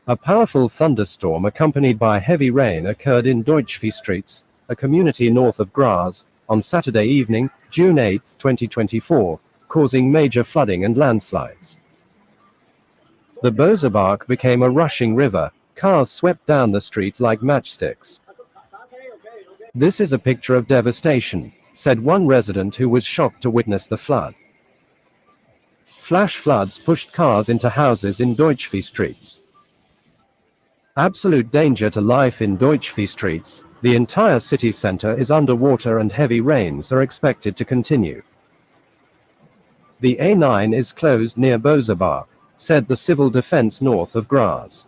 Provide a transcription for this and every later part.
A powerful thunderstorm accompanied by heavy rain occurred in Deutschviehstreets, a community north of Graz, on Saturday evening, June 8, 2024, causing major flooding and landslides. The Bosebach became a rushing river, cars swept down the street like matchsticks. "This is a picture of devastation," said one resident who was shocked to witness the flood. Flash floods pushed cars into houses in Deutschviehstreets. Absolute danger to life in Deutschviehstreets. The entire city center is underwater and heavy rains are expected to continue. The A9 is closed near Bosebach, said the civil defense north of Graz.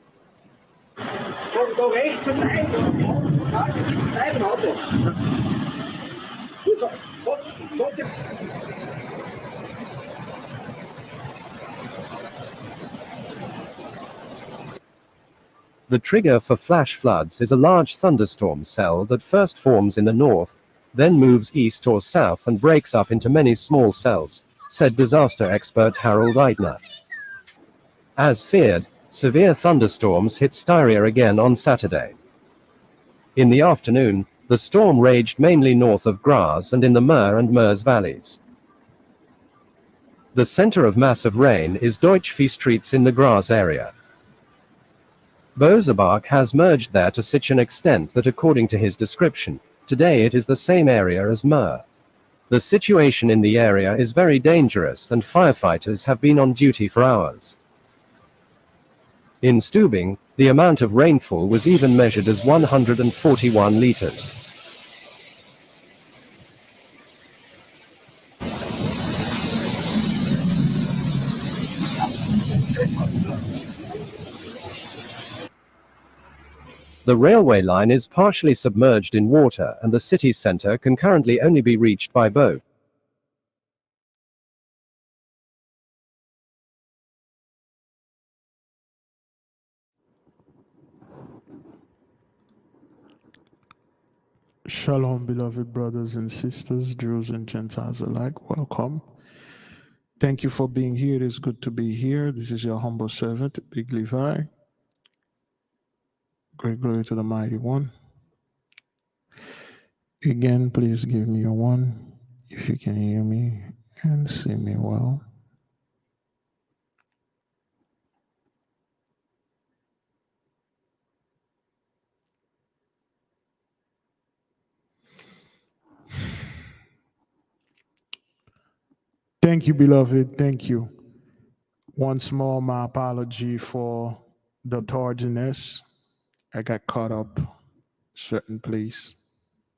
The trigger for flash floods is a large thunderstorm cell that first forms in the north, then moves east or south and breaks up into many small cells, said disaster expert Harold Eitner. As feared, severe thunderstorms hit Styria again on Saturday. In the afternoon, the storm raged mainly north of Graz and in the Mur and Meuse valleys. The center of massive rain is Deutschviehstreets in the Graz area. Bosebach has merged there to such an extent that, according to his description, today it is the same area as Mur. The situation in the area is very dangerous and firefighters have been on duty for hours. In Stubing, the amount of rainfall was even measured as 141 liters. The railway line is partially submerged in water and the city center can currently only be reached by boat. Shalom, beloved brothers and sisters, Jews and Gentiles alike. Welcome. Thank you for being here. It is good to be here. This is your humble servant, Big Levi. Great glory to the Mighty One. Again, please give me a 1 if you can hear me and see me well. Thank you, beloved. Thank you. Once more, my apology for the tardiness. I got caught up certain place.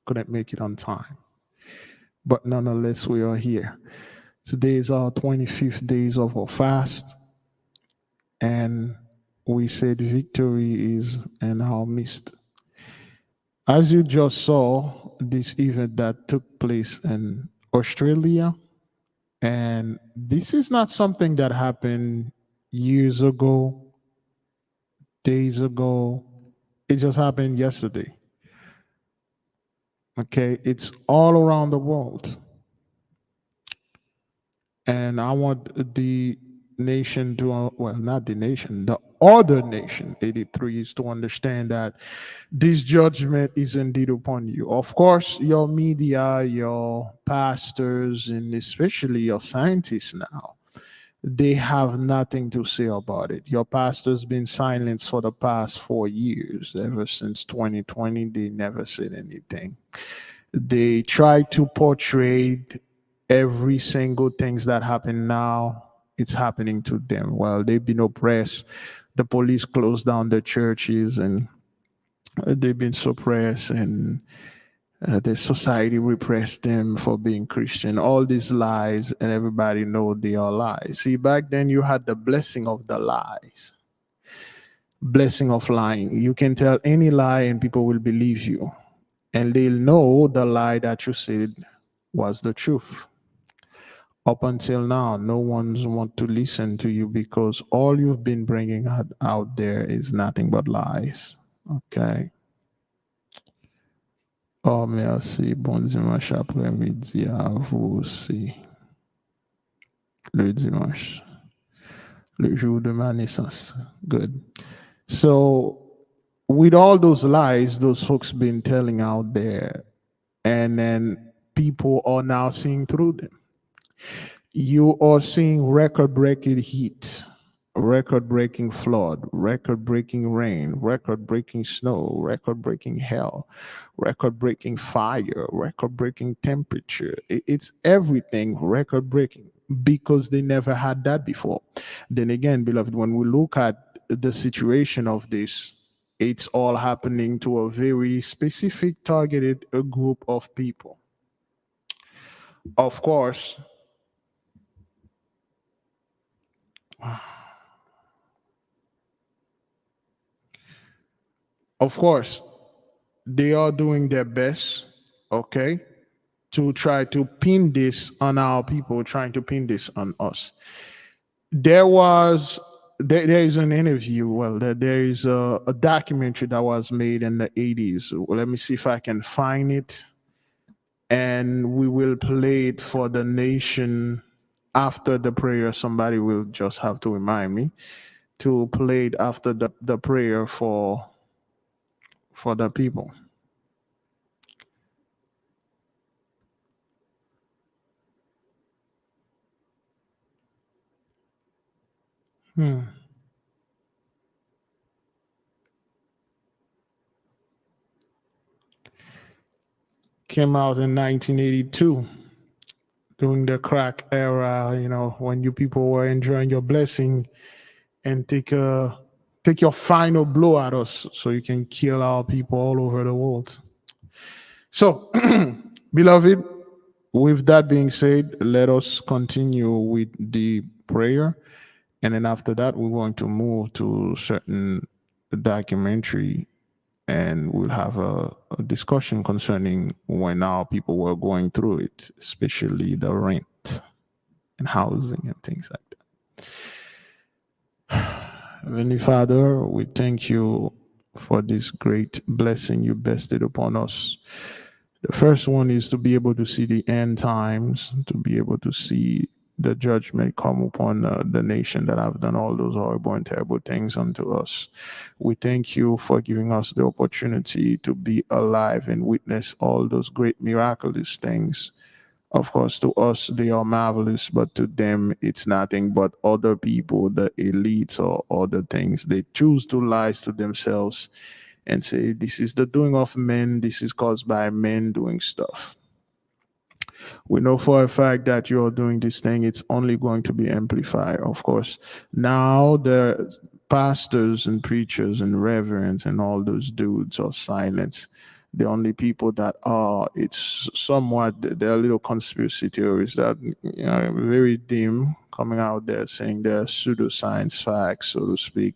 Couldn't make it on time. But nonetheless, we are here. Today is our 25th days of our fast. And we said victory is in our midst. As you just saw, this event that took place in Australia, and this is not something that happened years ago, days ago. It just happened yesterday. Okay, it's all around the world. And I want the nation to, well, not the nation, the other nation, 83s, to understand that this judgment is indeed upon you. Of course, your media, your pastors, and especially your scientists now, they have nothing to say about it. Your pastor's been silenced for the past 4 years. Ever since 2020, they never said anything. They try to portray every single things that happen now, it's happening to them. Well, they've been oppressed. The police closed down the churches and they've been suppressed, and the society repressed them for being Christian. All these lies, and everybody know they are lies. See, back then you had the blessing of the lies. Blessing of lying. You can tell any lie and people will believe you. And they'll know the lie that you said was the truth. Up until now, no one's want to listen to you because all you've been bringing out there is nothing but lies. Okay. Oh, merci. Bon dimanche après-midi à vous aussi. Le dimanche. Le jour de ma naissance. Good. So with all those lies those folks been telling out there, and then people are now seeing through them. You are seeing record breaking heat, record breaking flood, record breaking rain, record breaking snow, record breaking hell, record breaking fire, record breaking temperature. It's everything record breaking because they never had that before. Then again, beloved, when we look at the situation of this, it's all happening to a very specific targeted group of people. Of course, of course, they are doing their best, okay, to try to pin this on our people, trying to pin this on us. There was there is an interview, well, there is a documentary that was made in the 80s. Well, let me see if I can find it, and we will play it for the nation after the prayer. Somebody will just have to remind me to play it after the prayer for the people. Came out in 1982 during the crack era, when you people were enjoying your blessing, and take your final blow at us so you can kill our people all over the world. So, beloved, with that being said, let us continue with the prayer. And then after that, we're going to move to certain documentary, and we'll have a discussion concerning when our people were going through it, especially the rent and housing and things like that. Heavenly Father, we thank you for this great blessing you bestowed upon us. The first one is to be able to see the end times, to be able to see the judgment come upon the nation that have done all those horrible and terrible things unto us. We thank you for giving us the opportunity to be alive and witness all those great miraculous things. Of course, to us, they are marvelous, but to them, it's nothing but other people, the elites or other things. They choose to lie to themselves and say, this is the doing of men, this is caused by men doing stuff. We know for a fact that you're doing this thing, it's only going to be amplified. Of course, now the pastors and preachers and reverends and all those dudes are silenced. The only people that are, it's somewhat, there are little conspiracy theories that, very dim, coming out there saying they're pseudoscience facts, so to speak.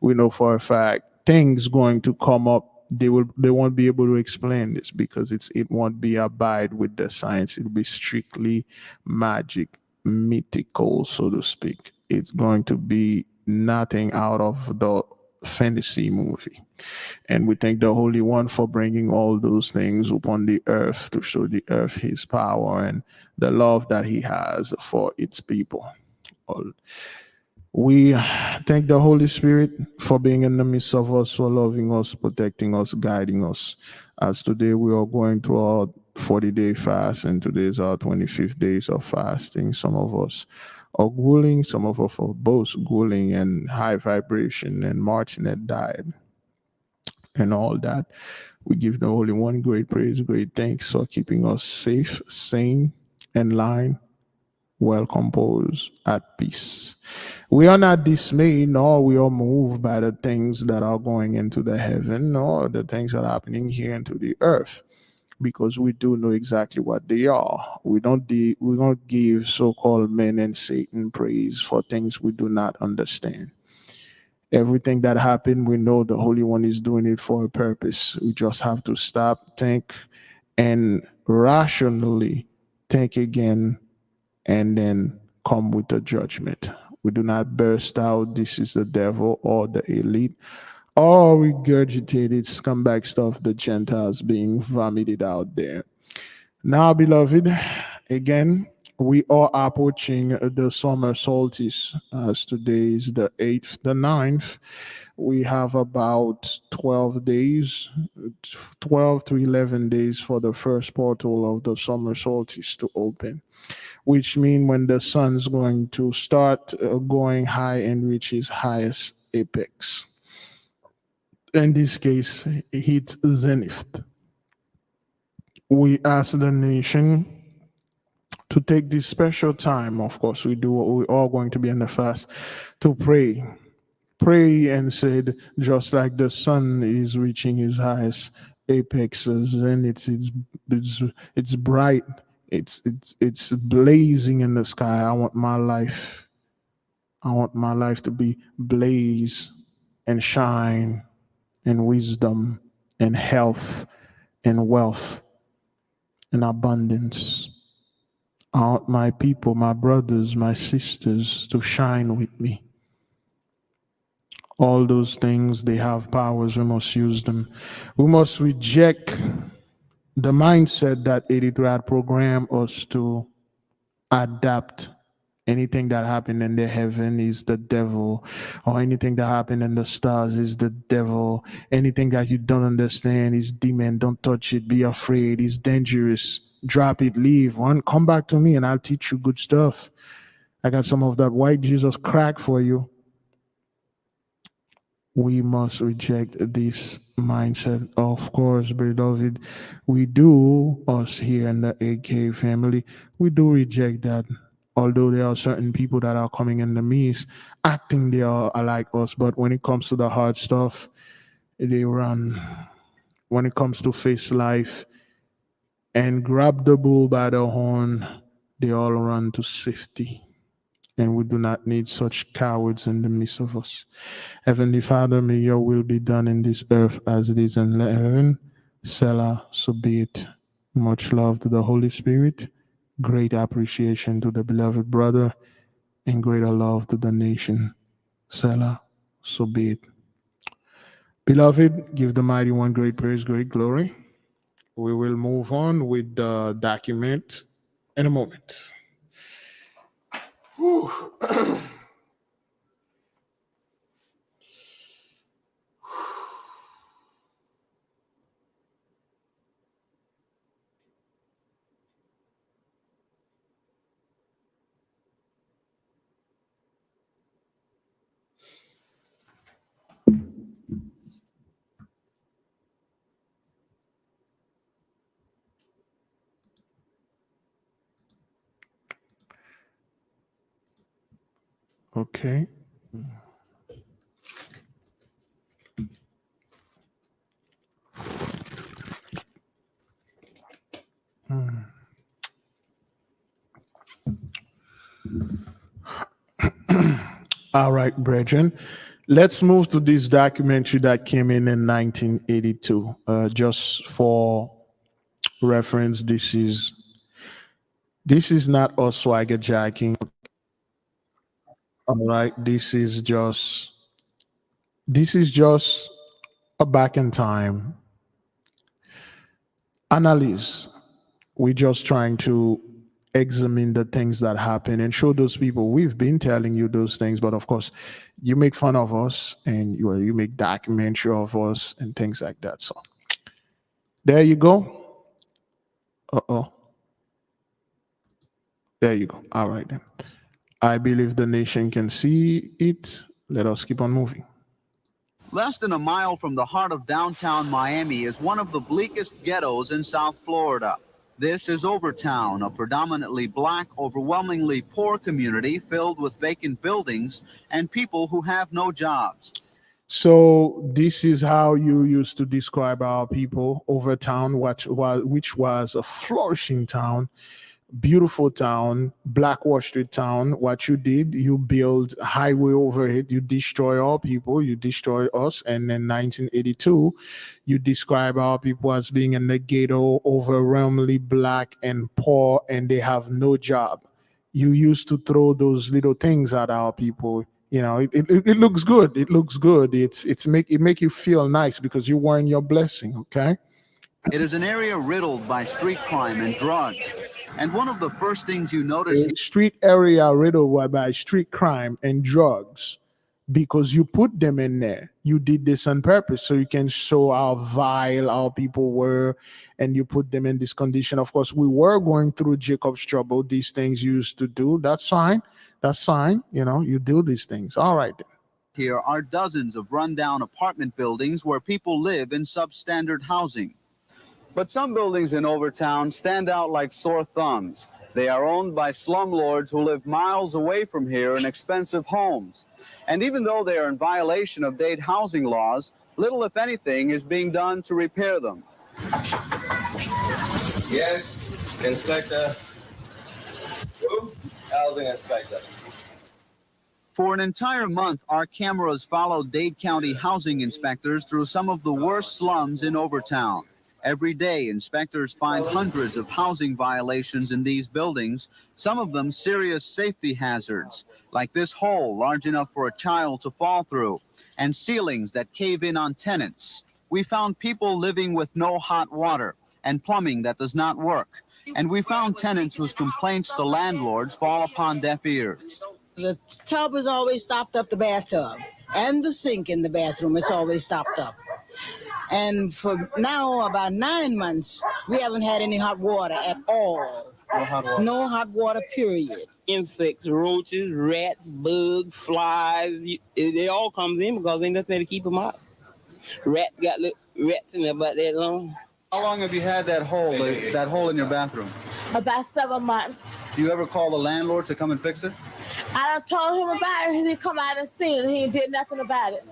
We know for a fact things going to come up, they won't be able to explain this because it won't be abide with the science. It'll be strictly magic, mythical, so to speak. It's going to be nothing out of the fantasy movie. And we thank the Holy One for bringing all those things upon the earth to show the earth his power and the love that he has for its people. We thank the Holy Spirit for being in the midst of us, for loving us, protecting us, guiding us. As today we are going through our 40-day fast, and today is our 25th days of fasting. Some of us are grueling, some of us are both grueling and high vibration and marching at diet and all that. We give the Holy One great praise, great thanks for keeping us safe, sane, and line, well composed, at peace. We are not dismayed, nor we are moved by the things that are going into the heaven, nor the things that are happening here into the earth, because we do know exactly what they are. We don't give so-called men and Satan praise for things we do not understand. Everything that happened, we know the Holy One is doing it for a purpose. We just have to stop, think, and rationally think again, and then come with a judgment. We do not burst out, this is the devil or the elite, or regurgitated scumbag stuff, the Gentiles being vomited out there. Now, beloved, again, We are approaching the summer solstice, as today is the 8th, the 9th. We have about 12 days, 12 to 11 days for the first portal of the summer solstice to open, which means when the sun's going to start going high and reach its highest apex. In this case, hits zenith. We ask the nation to take this special time. Of course, we're all going to be in the fast to pray. Pray and said, just like the sun is reaching its highest apexes, and it's bright, it's blazing in the sky. I want my life to be blaze and shine and wisdom and health and wealth and abundance. I want my people, my brothers, my sisters to shine with me. All those things, they have powers. We must use them. We must reject the mindset that 83 had programmed us to adapt. Anything that happened in the heaven is the devil, or anything that happened in the stars is the devil. Anything that you don't understand is demon. Don't touch it. Be afraid. It's dangerous. Drop it. Leave. Come back to me and I'll teach you good stuff. I got some of that white Jesus crack for you. We must reject this mindset. Of course, beloved, we do, us here in the AK family, we do reject that. Although there are certain people that are coming in the midst, acting they are like us, but when it comes to the hard stuff, they run. When it comes to face life and grab the bull by the horn, they all run to safety. And we do not need such cowards in the midst of us. Heavenly Father, may your will be done in this earth as it is in heaven. Selah, so be it. Much love to the Holy Spirit, great appreciation to the beloved brother, and greater love to the nation. Selah, so be it. Beloved, give the mighty one great praise, great glory. We will move on with the document in a moment. Okay. All right, brethren. Let's move to this documentary that came in 1982. Just for reference, this is not us swagger jacking. All right, this is just a back in time analysis. We're just trying to examine the things that happen and show those people we've been telling you those things, but of course you make fun of us and you make documentary of us and things like that. So there you go. There you go. All right then. I believe the nation can see it. Let us keep on moving. Less than a mile from the heart of downtown Miami is one of the bleakest ghettos in South Florida. This is Overtown, a predominantly black, overwhelmingly poor community filled with vacant buildings and people who have no jobs. So this is how you used to describe our people, Overtown, which was a flourishing town, beautiful town, Black Wall Street town. What you did, you build a highway over it, you destroy our people, you destroy us, and in 1982, you describe our people as being in the ghetto, overwhelmingly black and poor, and they have no job. You used to throw those little things at our people. You know, it looks good. It looks good. It make you feel nice because you won your blessing. Okay. It is an area riddled by street crime and drugs. And one of the first things you notice A street area riddled by street crime and drugs, because you put them in there. You did this on purpose so you can show how vile our people were, and you put them in this condition. Of course, we were going through Jacob's trouble. These things you used to do. That's fine. That's fine. You know, you do these things. All right. here are dozens of rundown apartment buildings where people live in substandard housing. But some buildings in Overtown stand out like sore thumbs. They are owned by slumlords who live miles away from here in expensive homes. And even though they are in violation of Dade housing laws, little, if anything, is being done to repair them. Yes, Inspector. Who? Housing Inspector. For an entire month, our cameras followed Dade County housing inspectors through some of the worst slums in Overtown. Every day, inspectors find hundreds of housing violations in these buildings, some of them serious safety hazards, like this hole large enough for a child to fall through, and ceilings that cave in on tenants. We found people living with no hot water and plumbing that does not work. And we found tenants whose complaints to landlords fall upon deaf ears. The tub is always stopped up, the bathtub, and the sink in the bathroom, it's always stopped up. And for now, about 9 months, we haven't had any hot water at all. No hot water. No hot water, period. Insects, roaches, rats, bugs, flies, they all comes in because ain't nothing there to keep them out. Rats in there about that long. How long have you had that hole in your bathroom? About 7 months. Do you ever call the landlord to come and fix it? I done told him about it, and he come out and see it, and he did nothing about it.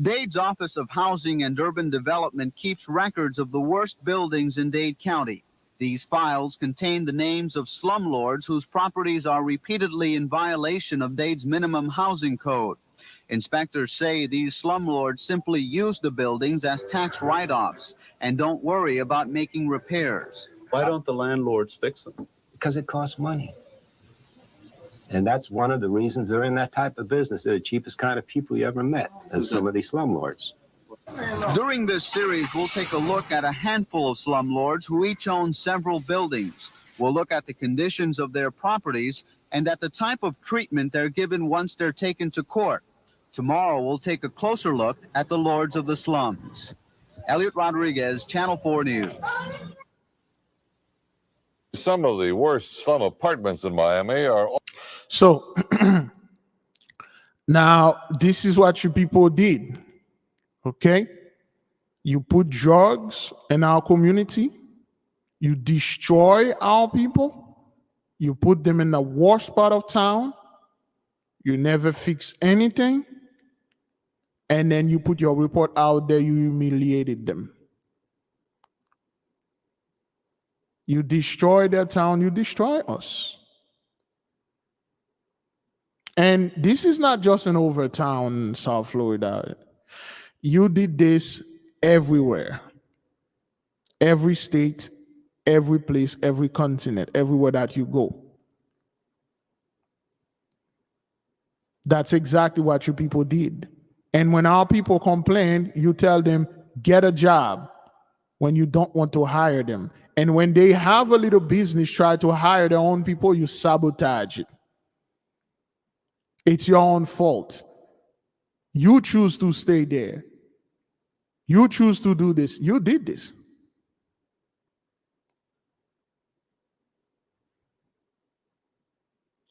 Dade's Office of Housing and Urban Development keeps records of the worst buildings in Dade County. These files contain the names of slumlords whose properties are repeatedly in violation of Dade's minimum housing code. Inspectors say these slumlords simply use the buildings as tax write-offs and don't worry about making repairs. Why don't the landlords fix them? Because it costs money. And that's one of the reasons they're in that type of business. They're the cheapest kind of people you ever met, as some of these slumlords. During this series, we'll take a look at a handful of slumlords who each own several buildings. We'll look at the conditions of their properties and at the type of treatment they're given once they're taken to court. Tomorrow, we'll take a closer look at the lords of the slums. Elliot Rodriguez, Channel 4 News. Some of the worst slum apartments in Miami are... So now this is what you people did. Okay? You put drugs in our community. You destroy our people. You put them in the worst part of town. You never fix anything. And then you put your report out there. You humiliated them. You destroy their town. You destroy us. And this is not just in Overtown, South Florida. You did this everywhere. Every state, every place, every continent, everywhere that you go. That's exactly what your people did. And when our people complain, you tell them, get a job when you don't want to hire them. And when they have a little business, try to hire their own people, you sabotage it. It's your own fault. You choose to stay there. You choose to do this. You did this.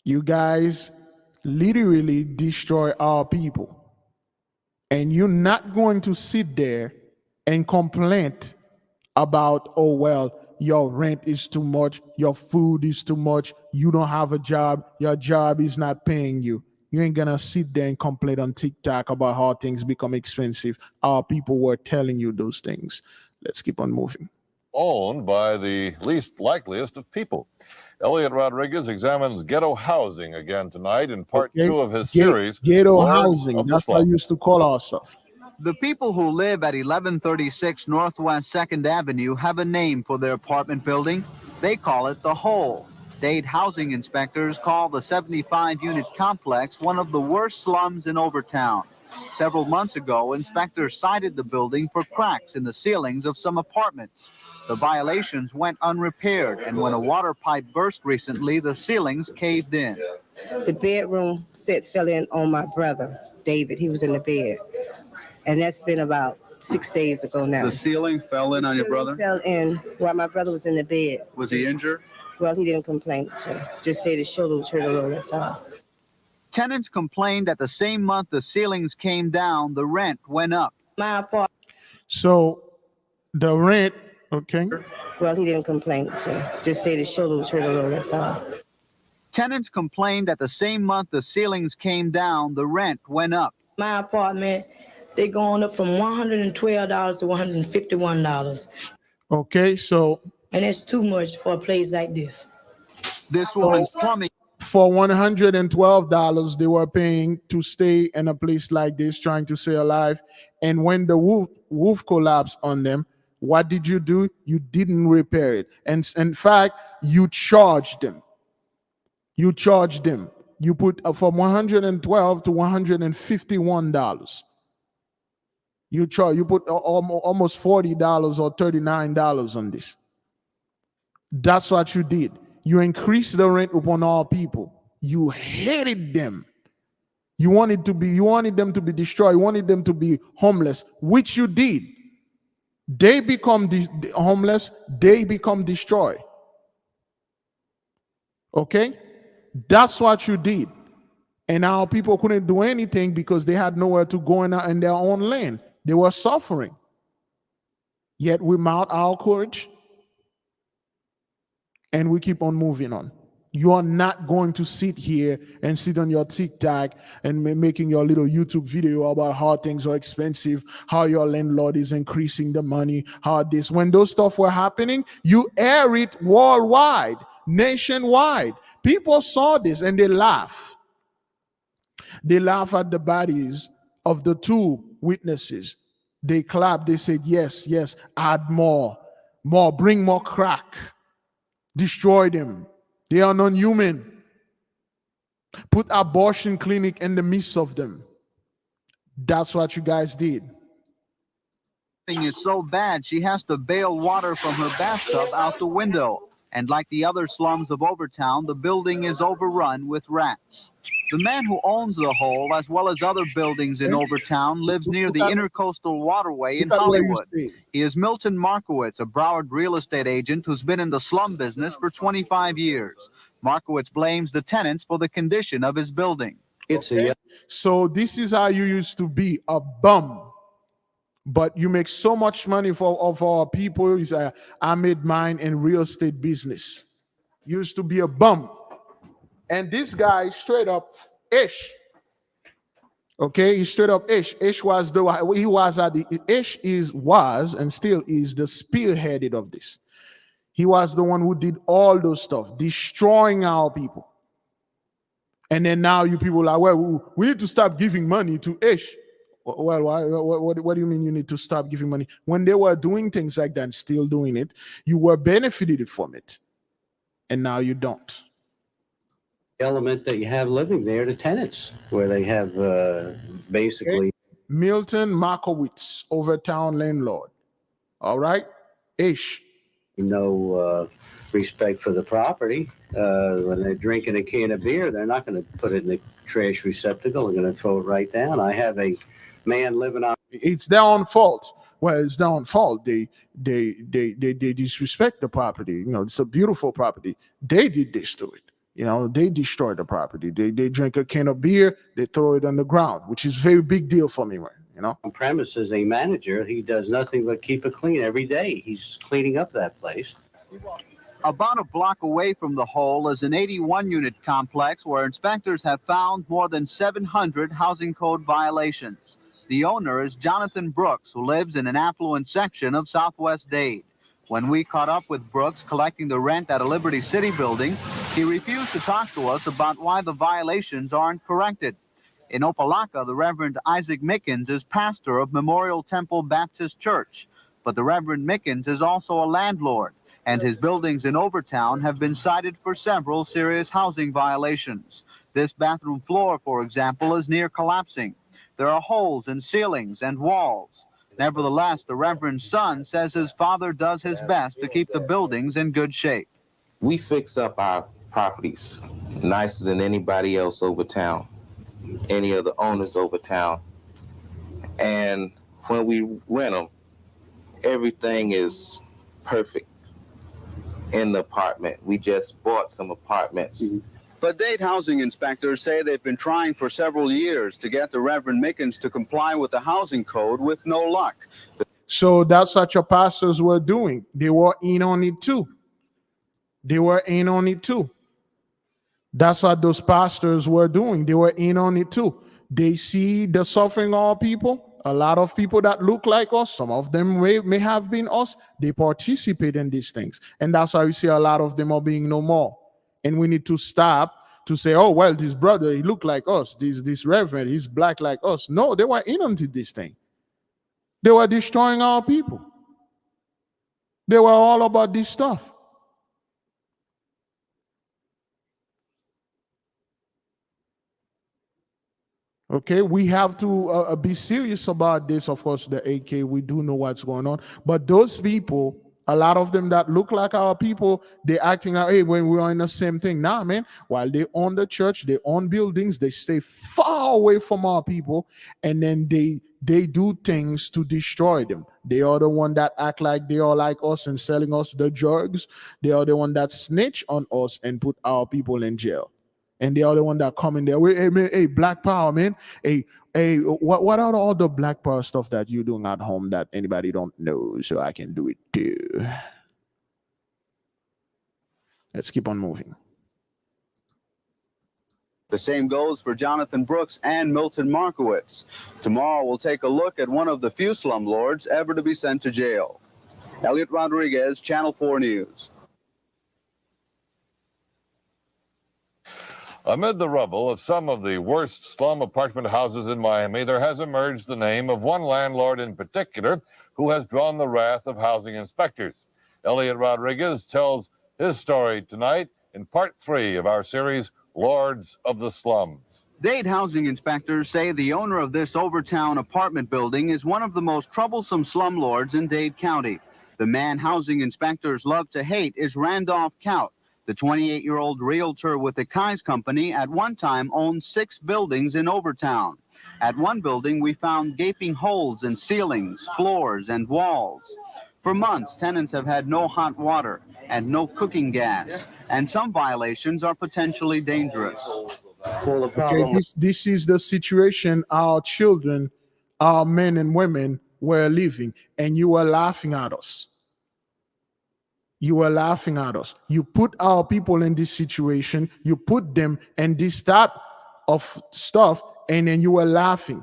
You guys literally destroy our people. And you're not going to sit there and complain about, oh, well, your rent is too much, your food is too much, you don't have a job, your job is not paying you. You ain't gonna sit there and complain on TikTok about how things become expensive. Our people were telling you those things. Let's keep on moving. Owned by the least likeliest of people. Elliot Rodriguez examines ghetto housing again tonight in part 2 of his series. Ghetto Lords housing, of the that's what I Slum. used to call ourselves. The people who live at 1136 Northwest 2nd Avenue have a name for their apartment building. They call it the Hole. Dade housing inspectors call the 75-unit complex one of the worst slums in Overtown. Several months ago, inspectors cited the building for cracks in the ceilings of some apartments. The violations went unrepaired, and when a water pipe burst recently, the ceilings caved in. The bedroom set fell in on my brother, David. He was in the bed. And that's been about 6 days ago now. The ceiling fell in on your brother? Fell in while my brother was in the bed. Was he injured? Well, he didn't complain. So just said his shoulder was hurt a little, that's all. Tenants complained that the same month the ceilings came down, the rent went up. My apartment. So the rent, okay. Well, he didn't complain. So just said his shoulder was hurt a little, that's all. Tenants complained that the same month the ceilings came down, the rent went up. My apartment, they going up from $112 to $151. Okay, so. And that's too much for a place like this. This woman's plumbing. For $112, they were paying to stay in a place like this, trying to stay alive. And when the roof collapsed on them, what did you do? You didn't repair it. And in fact, you charged them. You charged them. You put from $112 to $151. You put almost $40 or $39 on this. That's what you did. You increased the rent upon all people. You hated them. You wanted them to be destroyed. You wanted them to be homeless, which you did. They become homeless. They become destroyed. Okay? That's what you did. And now people couldn't do anything because they had nowhere to go in their own land. They were suffering. Yet we mount our courage and we keep on moving on. You are not going to sit here and sit on your TikTok and making your little YouTube video about how things are expensive, how your landlord is increasing the money, how this. When those stuff were happening, you air it worldwide, nationwide. People saw this and they laugh. They laugh at the bodies of the two witnesses. They clap. They said, yes, yes, add more, bring more crack. Destroy them. They are non-human. Put abortion clinic in the midst of them. That's what you guys did. Is so bad she has to bail water from her bathtub out the window. And like the other slums of Overtown, the building is overrun with rats. The man who owns the hole, as well as other buildings in Overtown, lives near the Intercoastal Waterway in Hollywood. He is Milton Markowitz, a Broward real estate agent who's been in the slum business for 25 years. Markowitz blames the tenants for the condition of his building. So this is how you used to be, a bum. But you make so much money of our people. I made mine in real estate business. Used to be a bum. And this guy straight up Ish. Okay, he's straight up Ish. Ish was was and still is the spearheaded of this. He was the one who did all those stuff, destroying our people. And then now you people are, well, we need to stop giving money to Ish. Well, what do you mean you need to stop giving money? When they were doing things like that, still doing it, you were benefited from it. And now you don't. Element that you have living there, the tenants, where they have basically. Milton Markowitz, Overtown landlord. All right? Ish. No respect for the property. When they're drinking a can of beer, they're not going to put it in the trash receptacle. They're going to throw it right down. I have a man living on. It's their own fault. Well, it's their own fault. They disrespect the property. You know, it's a beautiful property. They did this to it. You know, they destroyed the property. They drink a can of beer, they throw it on the ground, which is a very big deal for me, you know. On premise as a manager, he does nothing but keep it clean every day. He's cleaning up that place. About a block away from the hole is an 81-unit complex where inspectors have found more than 700 housing code violations. The owner is Jonathan Brooks, who lives in an affluent section of Southwest Dade. When we caught up with Brooks collecting the rent at a Liberty City building, he refused to talk to us about why the violations aren't corrected. In Opelika, the Reverend Isaac Mickens is pastor of Memorial Temple Baptist Church. But the Reverend Mickens is also a landlord, and his buildings in Overtown have been cited for several serious housing violations. This bathroom floor, for example, is near collapsing. There are holes in ceilings and walls. Nevertheless, the Reverend's son says his father does his best to keep the buildings in good shape. We fix up our properties nicer than anybody else over town, any of the owners over town. And when we rent them, everything is perfect in the apartment. We just bought some apartments. But Dade housing inspectors say they've been trying for several years to get the Reverend Mickens to comply with the housing code with no luck. So that's what your pastors were doing. They were in on it too. They were in on it too. That's what those pastors were doing. They were in on it too. They see the suffering of our people. A lot of people that look like us, some of them may have been us. They participate in these things. And that's why we see a lot of them are being no more. And we need to stop to say, oh, well, this brother, he looked like us. This reverend, he's black like us. No, they were in on this thing. They were destroying our people. They were all about this stuff. Okay, we have to be serious about this. Of course, the AK, we do know what's going on. But those people, a lot of them that look like our people, they're acting like, hey, when we're in the same thing. Nah, man, while they own the church, they own buildings, they stay far away from our people, and then they do things to destroy them. They are the one that act like they are like us and selling us the drugs. They are the one that snitch on us and put our people in jail. And they are the one that come in there. Hey, man, hey, black power, man. Hey, what are all the black power stuff that you're doing at home that anybody don't know, so I can do it too? Let's keep on moving. The same goes for Jonathan Brooks and Milton Markowitz. Tomorrow we'll take a look at one of the few slumlords ever to be sent to jail. Elliot Rodriguez, Channel 4 News. Amid the rubble of some of the worst slum apartment houses in Miami, there has emerged the name of one landlord in particular who has drawn the wrath of housing inspectors. Elliot Rodriguez tells his story tonight in part 3 of our series, Lords of the Slums. Dade housing inspectors say the owner of this Overtown apartment building is one of the most troublesome slumlords in Dade County. The man housing inspectors love to hate is Randolph Kaut. The 28-year-old realtor with the Kai's Company at one time owned 6 buildings in Overtown. At one building, we found gaping holes in ceilings, floors, and walls. For months, tenants have had no hot water and no cooking gas, and some violations are potentially dangerous. Okay, this is the situation our children, our men and women were living, and you were laughing at us. You were laughing at us. You put our people in this situation. You put them in this type of stuff, and then you were laughing.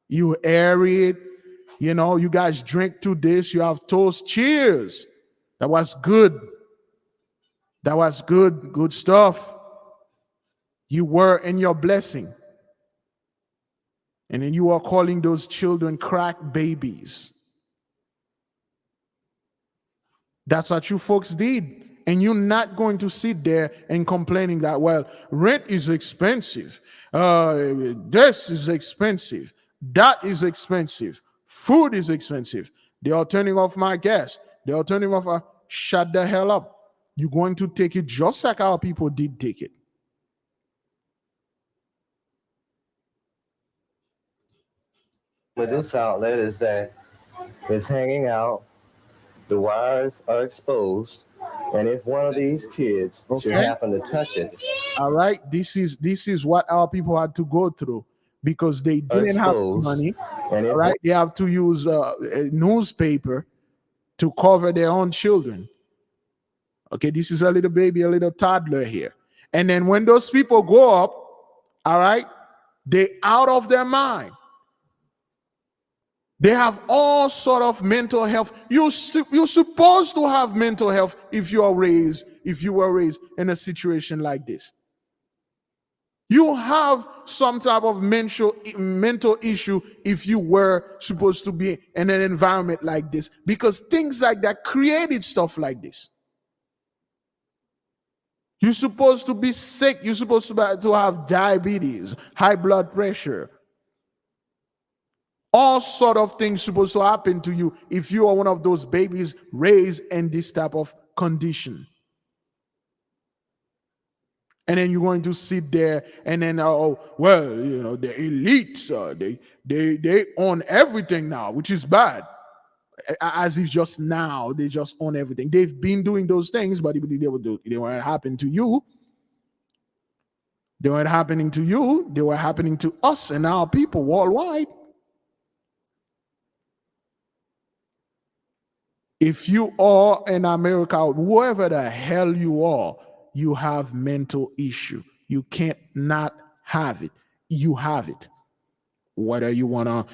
You air it. You know, you guys drink to this. You have toast. Cheers. That was good. That was good. Good stuff. You were in your blessing. And then you are calling those children crack babies. That's what you folks did. And you're not going to sit there and complaining that, well, rent is expensive. This is expensive. That is expensive. Food is expensive. They are turning off my gas. They are turning off. Shut the hell up. You're going to take it just like our people did take it. With this outlet is that it's hanging out. The wires are exposed, and if one of these kids should happen to touch it, all right, this is what our people had to go through because they didn't have money. And all right, they have to use a newspaper to cover their own children. Okay, this is a little baby, a little toddler here, and then when those people grow up, all right, they out of their mind. They have all sort of mental health. You're supposed to have mental health if you were raised in a situation like this. You have some type of mental issue if you were supposed to be in an environment like this, because things like that created stuff like this. You're supposed to be sick. You're supposed to have diabetes, high blood pressure, All sort of things supposed to happen to you if you are one of those babies raised in this type of condition. And then you're going to sit there and then, oh, well, you know, the elites, they own everything now, which is bad. As if just now they just own everything. They've been doing those things, but they weren't happening to you. They weren't happening to you. They were happening to us and our people worldwide. If you are in America, whoever the hell you are, you have mental issue. You can't not have it. You have it. Whether you want to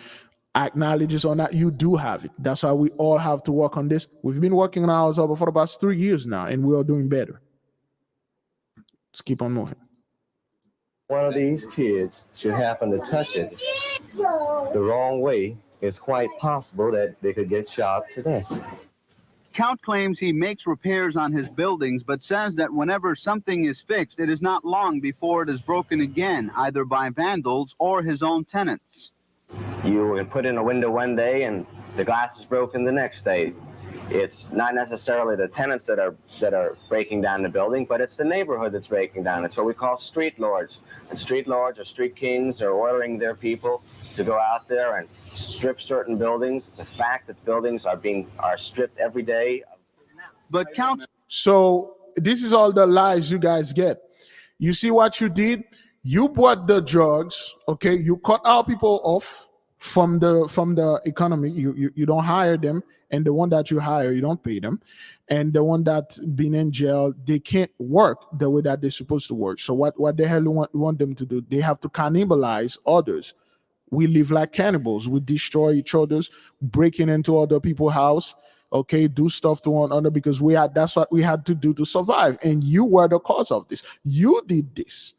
acknowledge it or not, you do have it. That's why we all have to work on this. We've been working on ourselves for about 3 years now, and we are doing better. Let's keep on moving. One of these kids should happen to touch it the wrong way, it's quite possible that they could get shot to death. Count claims he makes repairs on his buildings, but says that whenever something is fixed, it is not long before it is broken again, either by vandals or his own tenants. You can put in a window one day and the glass is broken the next day. It's not necessarily the tenants that are breaking down the building, but it's the neighborhood that's breaking down. It's what we call street lords. And street lords or street kings are ordering their people to go out there and strip certain buildings. It's a fact that buildings are stripped every day. But Count... So this is all the lies you guys get. You see what you did? You bought the drugs, okay? You cut our people off from the economy. You don't hire them, and the one that you hire, you don't pay them, and the one that's been in jail, they can't work the way that they're supposed to work. So what the hell you want them to do? They have to cannibalize others. We live like cannibals. We destroy each other's, breaking into other people's house, okay, do stuff to one another because that's what we had to do to survive. And you were the cause of this. You did this.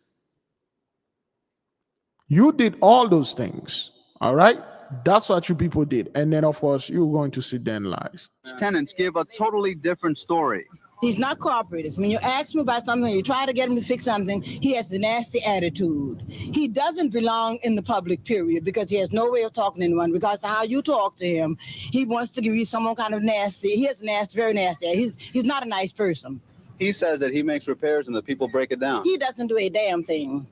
You did all those things. All right? That's what you people did. And then, of course, you're going to sit there and lies. Tenants give a totally different story. He's not cooperative. When you ask him about something, you try to get him to fix something, he has a nasty attitude. He doesn't belong in the public, period, because he has no way of talking to anyone. Regardless of how you talk to him, he wants to give you some kind of nasty. He is nasty, very nasty. He's not a nice person. He says that he makes repairs and the people break it down. He doesn't do a damn thing.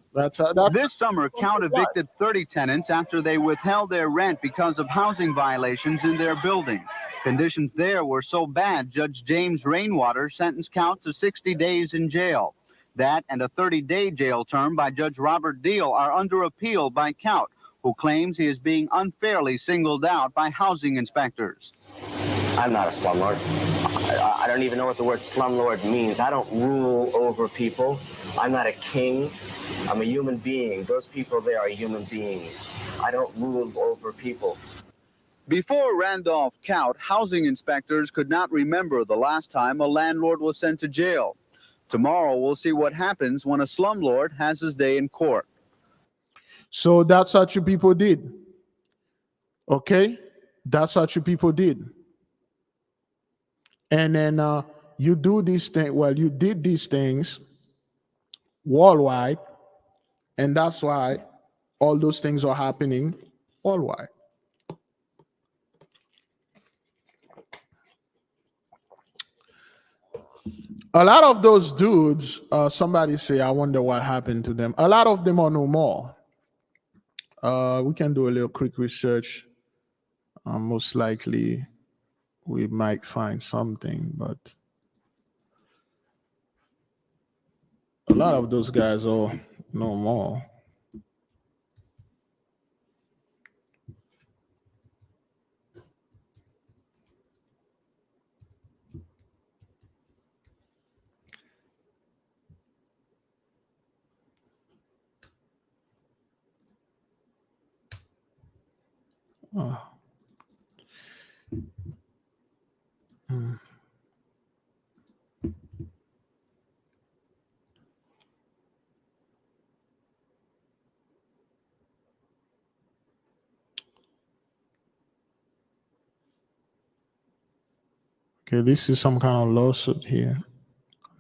This summer, Count evicted 30 tenants after they withheld their rent because of housing violations in their building. Conditions there were so bad, Judge James Rainwater sentenced Count to 60 days in jail. That and a 30-day jail term by Judge Robert Deal are under appeal by Count, who claims he is being unfairly singled out by housing inspectors. I'm not a slumlord. I don't even know what the word slumlord means. I don't rule over people. I'm not a king. I'm a human being. Those people there are human beings. I don't rule over people. Before Randolph Count, housing inspectors could not remember the last time a landlord was sent to jail. Tomorrow, we'll see what happens when a slumlord has his day in court. So that's what you people did. Okay? That's what you people did. And then you do these things, well, you did these things worldwide, and that's why all those things are happening worldwide. A lot of those dudes, somebody say, I wonder what happened to them. A lot of them are no more. We can do a little quick research. Most likely, we might find something, but a lot of those guys are no more. Oh. Okay, this is some kind of lawsuit here. I'm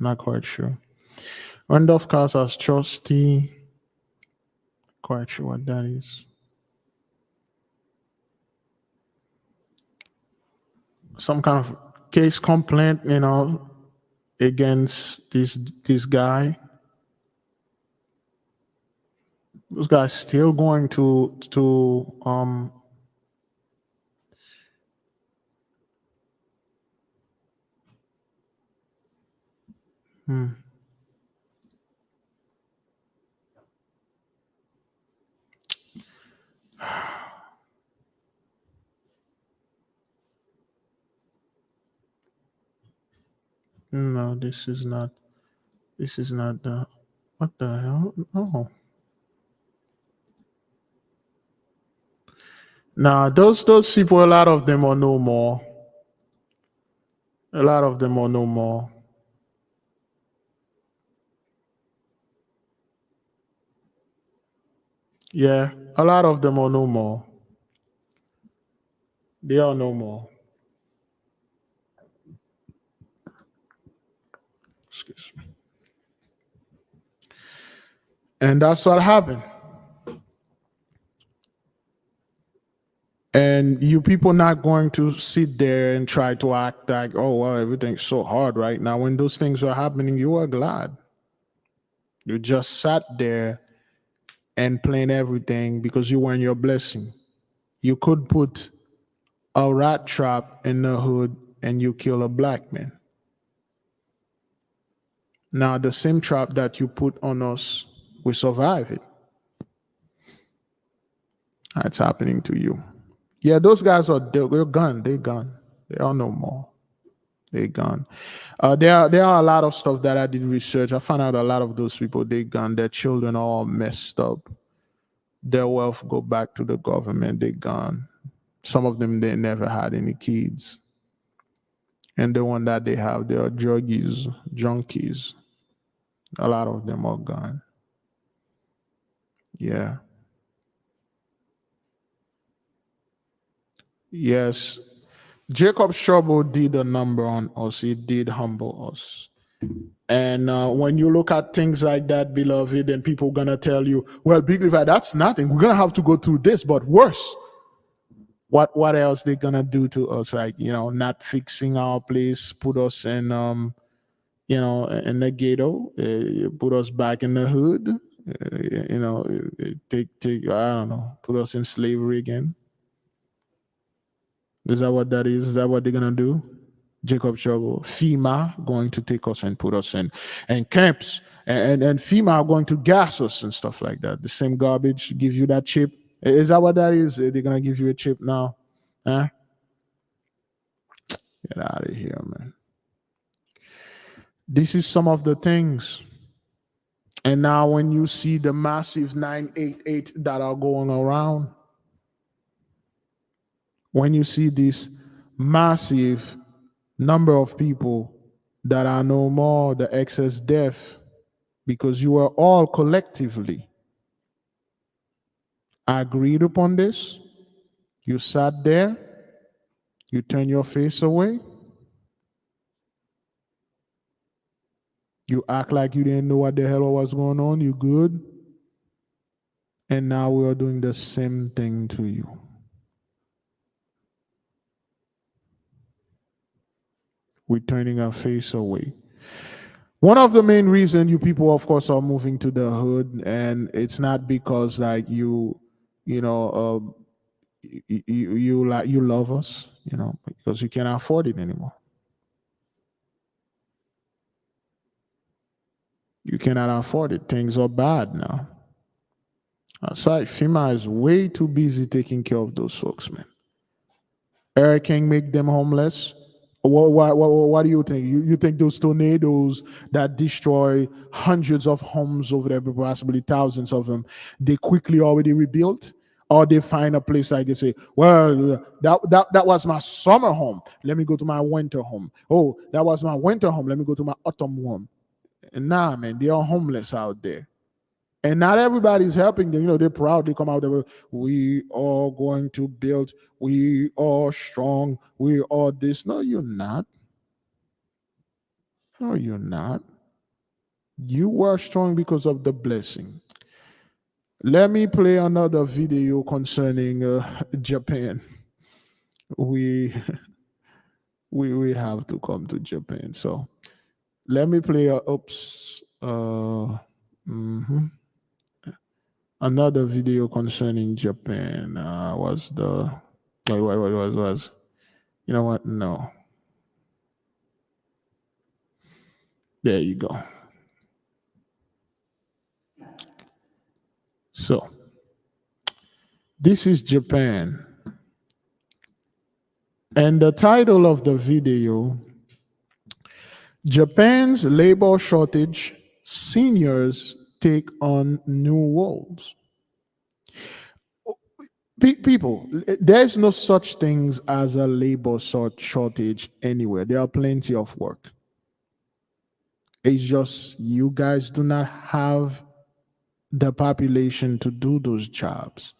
not quite sure. Randolph Counts as trustee. Quite sure what that is. some kind of case complaint, against this guy. This guy's still going to no, this is not the, what the hell? No. Nah, those people, a lot of them are no more. A lot of them are no more. Yeah, a lot of them are no more. They are no more. Excuse me. And that's what happened. And you people not going to sit there and try to act like, oh, well, everything's so hard right now. When those things were happening, you were glad. You just sat there and planned everything because you were in your blessing. You could put a rat trap in the hood and you kill a black man. Now, the same trap that you put on us, we survive it. That's happening to you. Yeah, those guys they're gone. They're gone. They are no more. They're gone. There are a lot of stuff that I did research. I found out a lot of those people, they gone. Their children are all messed up. Their wealth go back to the government. They gone. Some of them, they never had any kids. And the one that they have, they are junkies. A lot of them are gone. Yeah. Yes. Jacob Trouble did a number on us. He did humble us. And when you look at things like that, beloved, and people gonna tell you, well, Big Levi, that's nothing. We're gonna have to go through this, but worse. What else they gonna do to us? Like, not fixing our place, put us in in the ghetto, put us back in the hood, take I don't know, put us in slavery again. Is that what that is? Is that what they're gonna do? Jacob Trouble, FEMA going to take us and put us in camps, and FEMA are going to gas us and stuff like that. The same garbage gives you that chip. Is that what that is? They're gonna give you a chip now, huh? Get out of here, man. This is some of the things. And now when you see the massive 988 that are going around, when you see this massive number of people that are no more, the excess death, because you are all collectively agreed upon this, you sat there, you turn your face away, you act like you didn't know what the hell was going on, you good, and now we are doing the same thing to you. We're turning our face away. One of the main reasons you people, of course, are moving to the hood, and it's not because like you love us, because you cannot afford it anymore. You cannot afford it. Things are bad now. That's right. FEMA is way too busy taking care of those folks, man. Hurricane make them homeless. What do you think? You think those tornadoes that destroy hundreds of homes over there, possibly thousands of them, they quickly already rebuilt? Or they find a place like they say, well, that was my summer home. Let me go to my winter home. Oh, that was my winter home. Let me go to my autumn home. And nah, man, they are homeless out there. And not everybody's helping them. They're proud. They come out there, we are going to build. We are strong. We are this. No, you're not. No, you're not. You were strong because of the blessing. Let me play another video concerning Japan. we have to come to Japan. So let me play another video concerning Japan. Was the was you know what? No. There you go. So this is Japan. And the title of the video, Japan's labor shortage, seniors take on new roles. People, there's no such things as a labor shortage anywhere. There are plenty of work. It's just you guys do not have the population to do those jobs.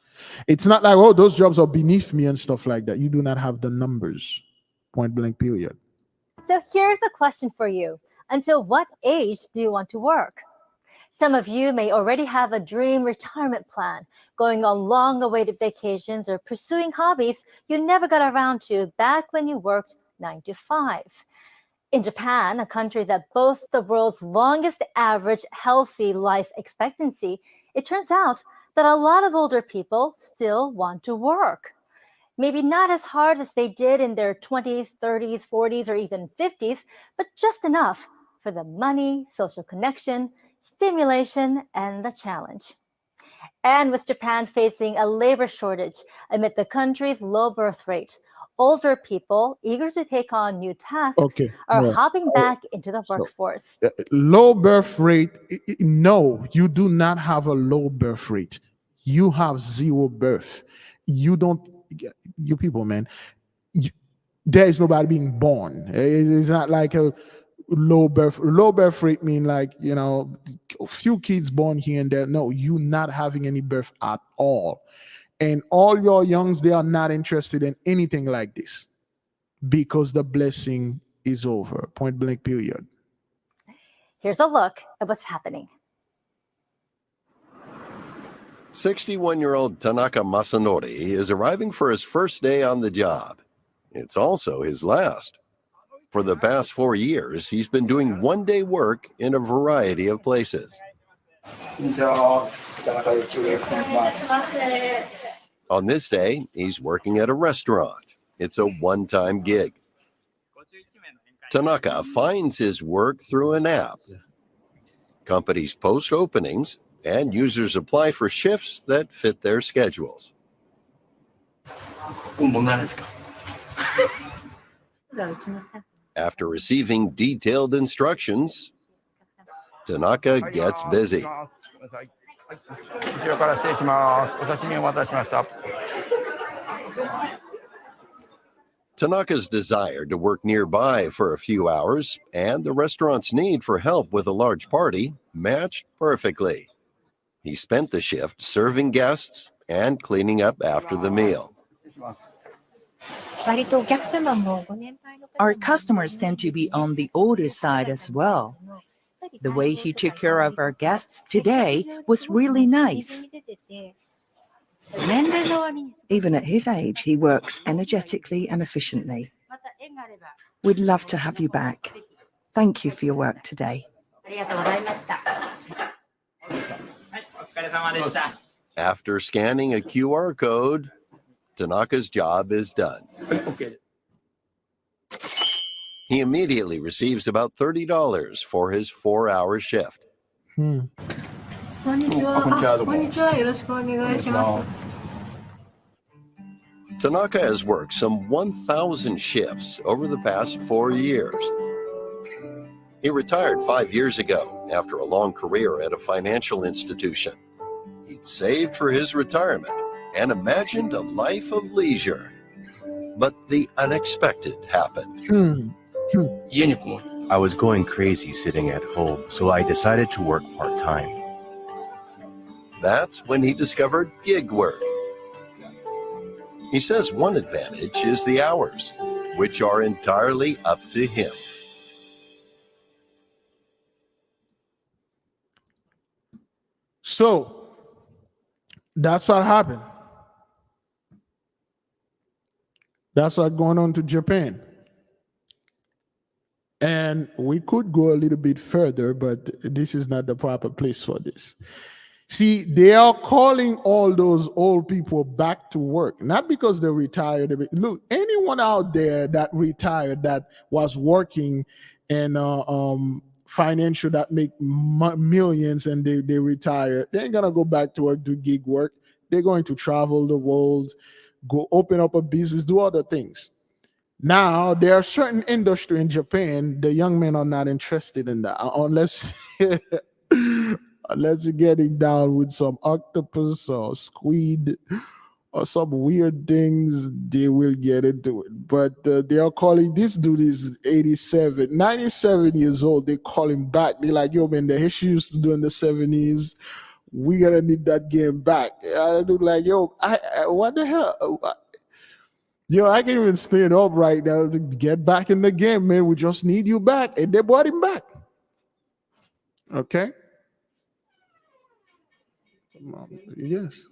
It's not like, oh, those jobs are beneath me and stuff like that. You do not have the numbers. Point blank, period. So here's a question for you. Until what age do you want to work? Some of you may already have a dream retirement plan, going on long-awaited vacations or pursuing hobbies you never got around to back when you worked 9 to 5. In Japan, a country that boasts the world's longest average healthy life expectancy, it turns out that a lot of older people still want to work. Maybe not as hard as they did in their 20s, 30s, 40s, or even 50s, but just enough for the money, social connection, stimulation, and the challenge. And with Japan facing a labor shortage amid the country's low birth rate, older people eager to take on new tasks are hopping back into the workforce. Low birth rate, no, you do not have a low birth rate. You have zero birth. You don't, you people, man, there is nobody being born. It's not like a low birth rate mean like, you know, a few kids born here and there. No, you not having any birth at all. And all your youngs, they are not interested in anything like this because the blessing is over. Point blank, period. Here's a look at what's happening. 61-year-old Tanaka Masanori is arriving for his first day on the job. It's also his last. For the past 4 years, he's been doing one-day work in a variety of places. On this day, he's working at a restaurant. It's a one-time gig. Tanaka finds his work through an app. Companies post openings, and users apply for shifts that fit their schedules. After receiving detailed instructions, Tanaka gets busy. Tanaka's desire to work nearby for a few hours and the restaurant's need for help with a large party matched perfectly. He spent the shift serving guests and cleaning up after the meal. Our customers tend to be on the older side as well. The way he took care of our guests today was really nice. Even at his age, he works energetically and efficiently. We'd love to have you back. Thank you for your work today. After scanning a QR code, Tanaka's job is done. He immediately receives about $30 for his 4-hour shift. Tanaka has worked some 1,000 shifts over the past 4 years. He retired 5 years ago after a long career at a financial institution. He'd saved for his retirement and imagined a life of leisure. But the unexpected happened. I was going crazy sitting at home, so I decided to work part-time. That's when he discovered gig work. He says one advantage is the hours, which are entirely up to him. So that's what happened. That's what's going on to Japan. And we could go a little bit further, but this is not the proper place for this. See, they are calling all those old people back to work, not because they're retired. Look, anyone out there that retired that was working in financial that make millions and they retire, they ain't gonna go back to work, do gig work. They're going to travel the world, go open up a business, do other things. Now, there are certain industry in Japan, the young men are not interested in that unless unless you're getting down with some octopus or squid or some weird things, they will get into it. But they are calling this dude is 97 years old. They call him back. They're like, yo, man, the hit you used to do in the 70s, we gonna need that game back. I do like, yo, what the hell? Yo, I can't even stand up right now to get back in the game, man. We just need you back. And they brought him back. Okay? Yes.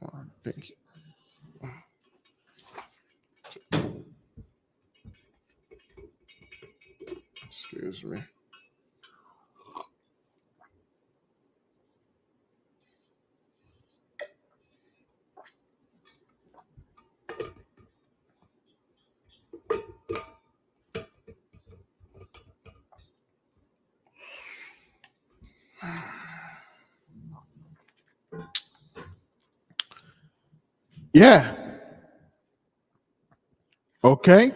Oh, thank you. Excuse me. Yeah. Okay.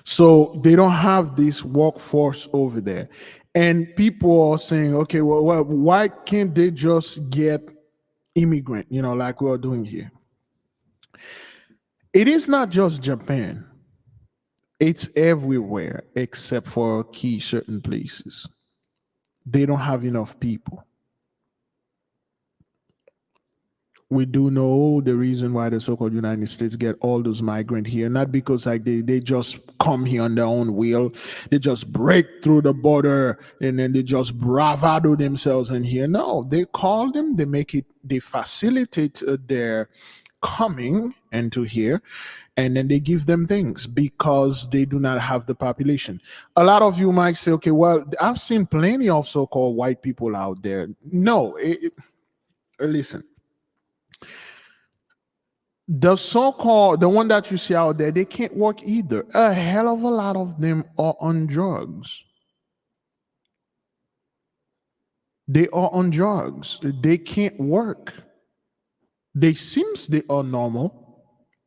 So they don't have this workforce over there. And people are saying, okay, well, why can't they just get immigrant, like we're doing here? It is not just Japan. It's everywhere except for key certain places. They don't have enough people. We do know the reason why the so-called United States get all those migrants here, not because like they just come here on their own will. They just break through the border and then they just bravado themselves in here. No, they call them, they facilitate their coming into here, and then they give them things because they do not have the population. A lot of you might say, okay, well, I've seen plenty of so-called white people out there. No, listen. The so-called, the one that you see out there, they can't work either. A hell of a lot of them are on drugs. They are on drugs. They can't work. They seems they are normal,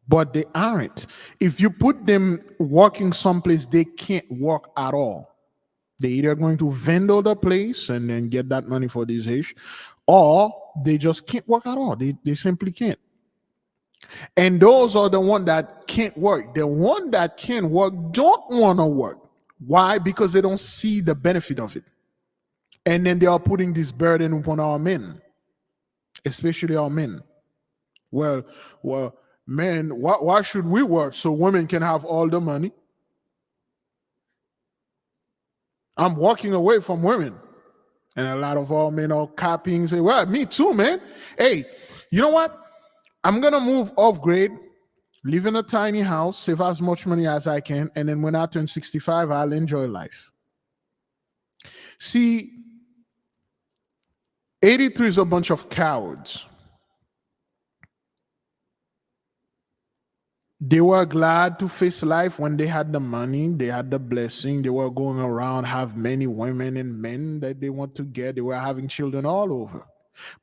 but they aren't. If you put them working someplace, they can't work at all. They either going to vendor the place and then get that money for this ish, or they just can't work at all. They simply can't. And those are the one that can't work. The one that can work don't want to work. Why? Because they don't see the benefit of it. And then they are putting this burden upon our men, especially our men. Well, men, why should we work so women can have all the money? I'm walking away from women. And a lot of our men are copying, say, well, me too, man. Hey, you know what? I'm going to move off grade, live in a tiny house, save as much money as I can, and then when I turn 65, I'll enjoy life. See, 83 is a bunch of cowards. They were glad to face life when they had the money, they had the blessing, they were going around, have many women and men that they want to get, they were having children all over.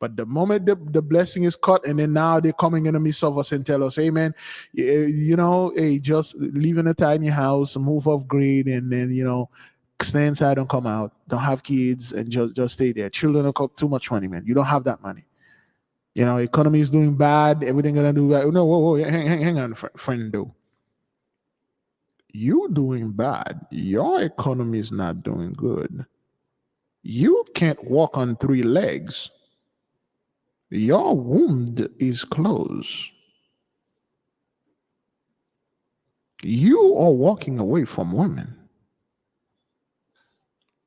But the moment the blessing is cut, and then now they're coming in the midst of us and tell us, hey man, hey, just live in a tiny house, move off grade, and then stay inside, don't come out, don't have kids, and just stay there. Children are too much money, man. You don't have that money. Economy is doing bad, everything gonna do bad. No, whoa, hang on, friend, though. You doing bad. Your economy is not doing good. You can't walk on 3 legs. Your wound is closed. You are walking away from women.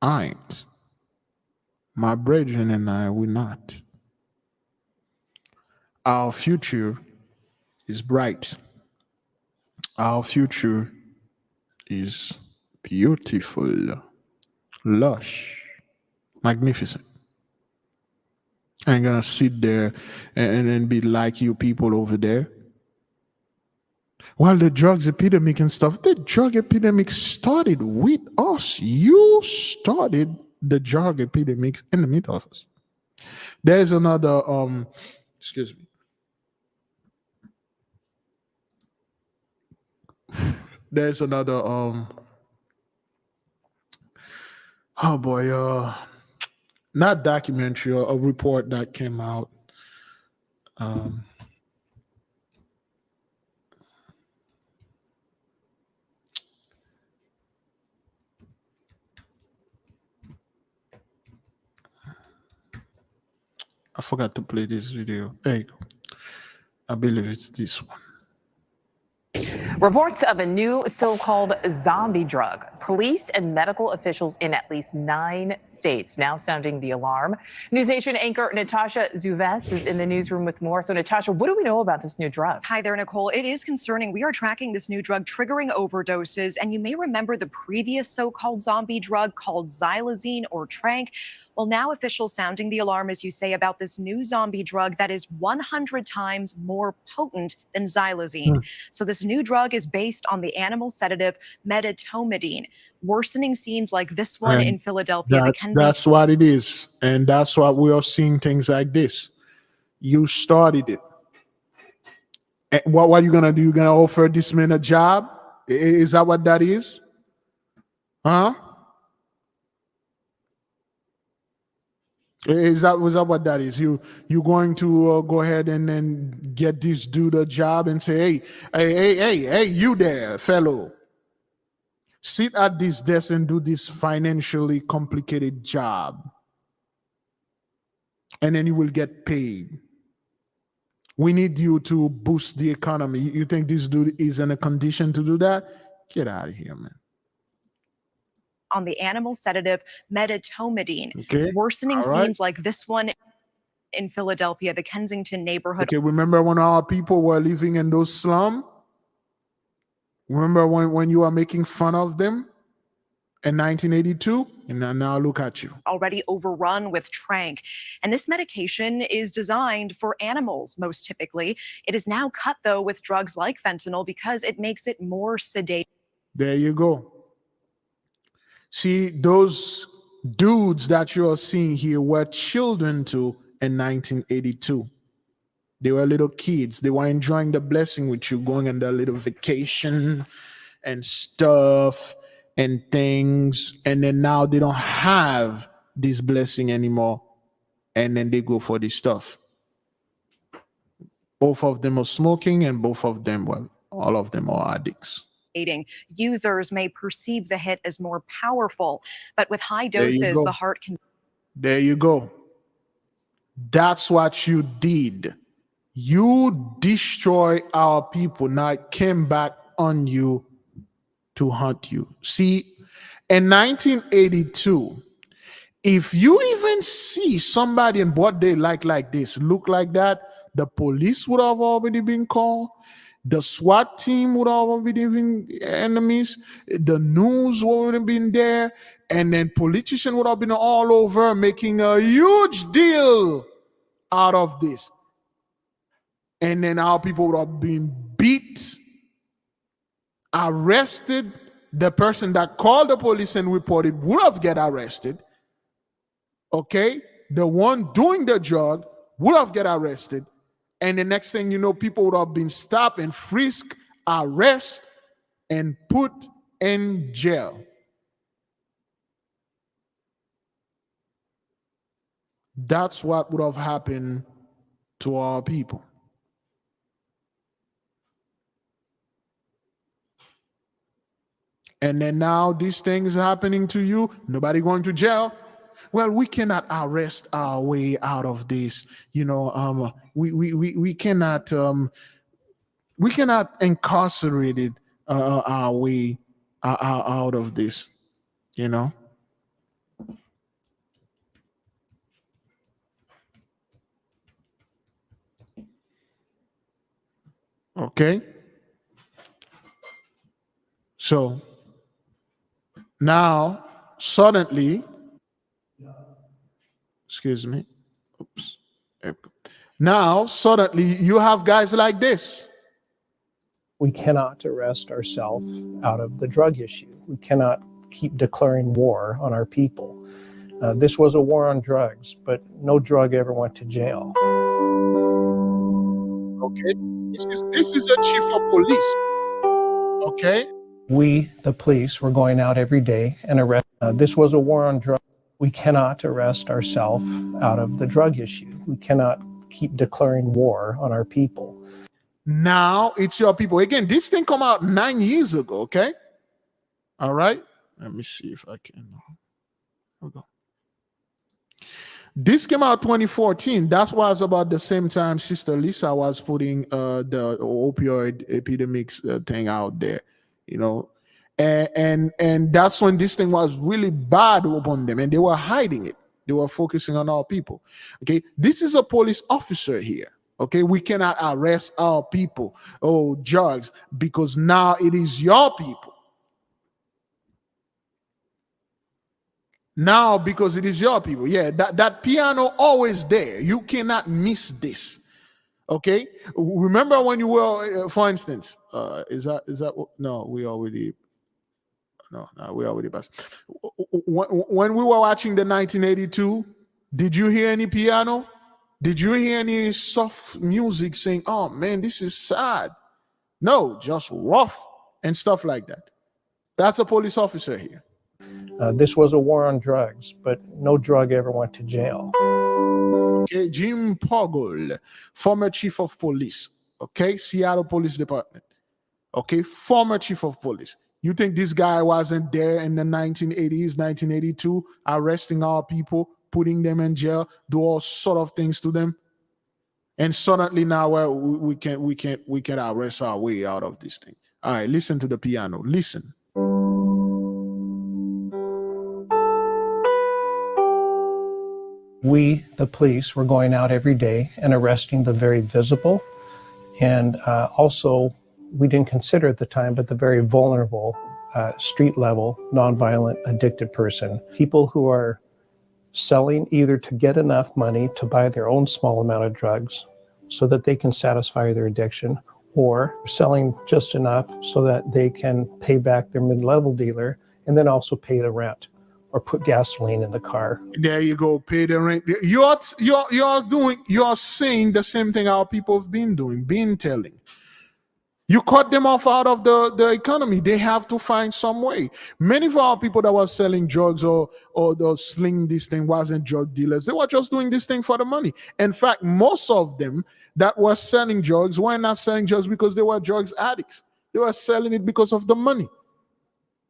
I ain't. My brethren and I will not. Our future is bright. Our future is beautiful, lush, magnificent. I ain't gonna sit there and be like you people over there. Well, the drugs epidemic and stuff, the drug epidemic started with us. You started the drug epidemics in the middle of us. There's another excuse me. There's another oh boy, not documentary, a report that came out. I forgot to play this video. There you go. I believe it's this one. Reports of a new so-called zombie drug. Police and medical officials in at least 9 states now sounding the alarm. NewsNation anchor Natasha Zuves is in the newsroom with more. So Natasha, what do we know about this new drug? Hi there, Nicole. It is concerning. We are tracking this new drug triggering overdoses. And you may remember the previous so-called zombie drug called xylazine or tranq. Well, now officials sounding the alarm, as you say, about this new zombie drug that is 100 times more potent than xylazine. So this new drug is based on the animal sedative medetomidine, worsening scenes like this one in Philadelphia. That's what it is. And that's why we are seeing things like this. You started it. And what are you going to do? You're going to offer this man a job? Is that what that is? Huh? Was that what that is? You going to go ahead and then get this dude a job and say, hey, you there, fellow. Sit at this desk and do this financially complicated job. And then you will get paid. We need you to boost the economy. You think this dude is in a condition to do that? Get out of here, man. On the animal sedative medetomidine, Okay. worsening All right. scenes like this one in Philadelphia, the Kensington neighborhood. Okay, remember when our people were living in those slums? Remember when you were making fun of them in 1982? And now look at you. Already overrun with tranq. And this medication is designed for animals most typically. It is now cut, though, with drugs like fentanyl because it makes it more sedated. There you go. See, those dudes that you're seeing here were children too in 1982. They were little kids. They were enjoying the blessing with you, going on their little vacation and stuff and things. And then now they don't have this blessing anymore. And then they go for this stuff. Both of them are smoking and both of them, well, all of them are addicts. Users may perceive the hit as more powerful, but with high doses, the heart can. There you go. That's what you did. You destroy our people. Now it came back on you to hunt you. See, in 1982, if you even see somebody in broad daylight like this, look like that, the police would have already been called. The SWAT team would have already been enemies. The news would have been there. And then politicians would have been all over making a huge deal out of this. And then our people would have been beat, arrested. The person that called the police and reported would have get arrested. Okay? The one doing the drug would have get arrested. And the next thing you know, people would have been stopped and frisked, arrested, and put in jail. That's what would have happened to our people. And then now these things happening to you, nobody going to jail. Well, we cannot arrest our way out of this. You know, we cannot incarcerate it, our way out of this. You know. Okay. So now suddenly, excuse me, oops. Now suddenly you have guys like this. We cannot arrest ourselves out of the drug issue. We cannot keep declaring war on our people. This was a war on drugs, but no drug ever went to jail. Okay, this is a chief of police. Okay, We, the police, were going out every day and arrest. This was a war on drugs. We cannot arrest ourselves out of the drug issue. We cannot keep declaring war on our people. now it's your people. Again, this thing come out 9 years ago, okay? All right, let me see if I can. Here we go. This came out 2014. That was about the same time Sister Lisa was putting the opioid epidemics thing out there, you know. And that's when this thing was really bad upon them, and they were hiding it. They were focusing on our people. Okay, this is a police officer here. Okay, we cannot arrest our people, drugs, because now it is your people. Now, because it is your people. Yeah, that piano always there. You cannot miss this. Okay, remember when you were, for instance, is that no? We already passed. When we were watching the 1982, did you hear any piano? Did you hear any soft music saying, "Oh man, this is sad"? No, just rough and stuff like that. That's a police officer here. This was a war on drugs, but no drug ever went to jail. Okay, Jim Poggle, former chief of police. Okay, Seattle Police Department. Okay, former chief of police. You think this guy wasn't there in the 1980s, 1982, arresting our people, putting them in jail, do all sort of things to them? And suddenly now, well, we can arrest our way out of this thing. All right, listen to the piano. Listen. We, the police, were going out every day and arresting the very visible, and also we didn't consider at the time, but the very vulnerable, street level, nonviolent, addicted person. People who are selling either to get enough money to buy their own small amount of drugs so that they can satisfy their addiction, or selling just enough so that they can pay back their mid-level dealer and then also pay the rent or put gasoline in the car. There you go, pay the rent. You're saying the same thing our people have been doing, been telling. You cut them off out of the economy. They have to find some way. Many of our people that were selling drugs or slinging this thing wasn't drug dealers. They were just doing this thing for the money. In fact, most of them that were selling drugs were not selling drugs because they were drugs addicts. They were selling it because of the money.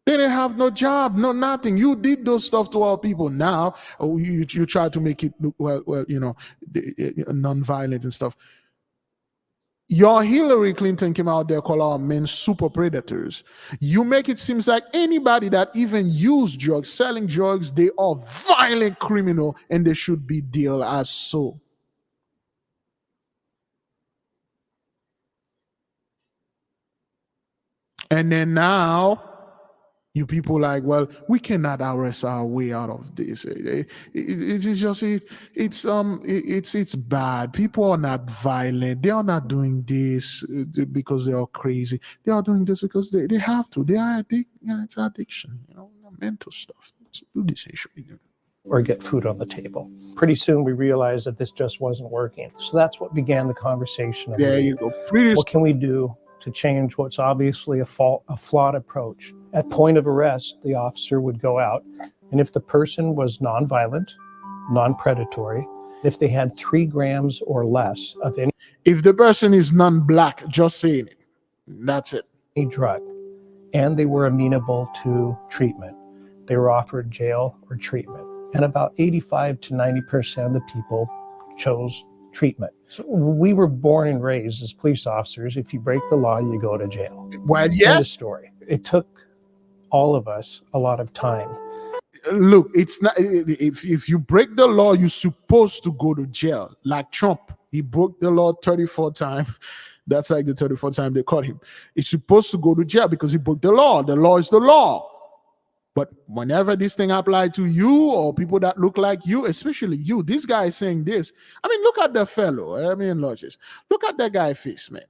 They didn't have no job, no nothing. You did those stuff to our people. Now you try to make it look well, you know, non-violent and stuff. Your Hillary Clinton came out there, called our men super predators. You make it seem like anybody that even use drugs, selling drugs, they are violent criminal and they should be dealt as so. And then now, you people like, well, we cannot arrest our way out of this. It's bad. People are not violent. They are not doing this because they are crazy. They are doing this because they have to. They are it's addiction, you know, mental stuff. Do this issue. Or get food on the table. Pretty soon we realized that this just wasn't working. So that's what began the conversation. There you go. What can we do to change what's obviously a flawed approach? At point of arrest, the officer would go out, and if the person was nonviolent, non-predatory, if they had 3 grams or less of any, if the person is non-black, just saying it, that's it. Any drug, and they were amenable to treatment, they were offered jail or treatment. And about 85 to 90% of the people chose treatment. So we were born and raised as police officers. If you break the law, you go to jail. Well, yes. End of story. It took all of us a lot of time. Look, it's not, if you break the law, you're supposed to go to jail. Like Trump, he broke the law 34 times. That's like the 34th time they caught him. He's supposed to go to jail because he broke the law. The law is the law. But whenever this thing applies to you or people that look like you, especially you, this guy is saying this. I mean, look at the fellow. I mean, Lodges. Look at that guy's face, man.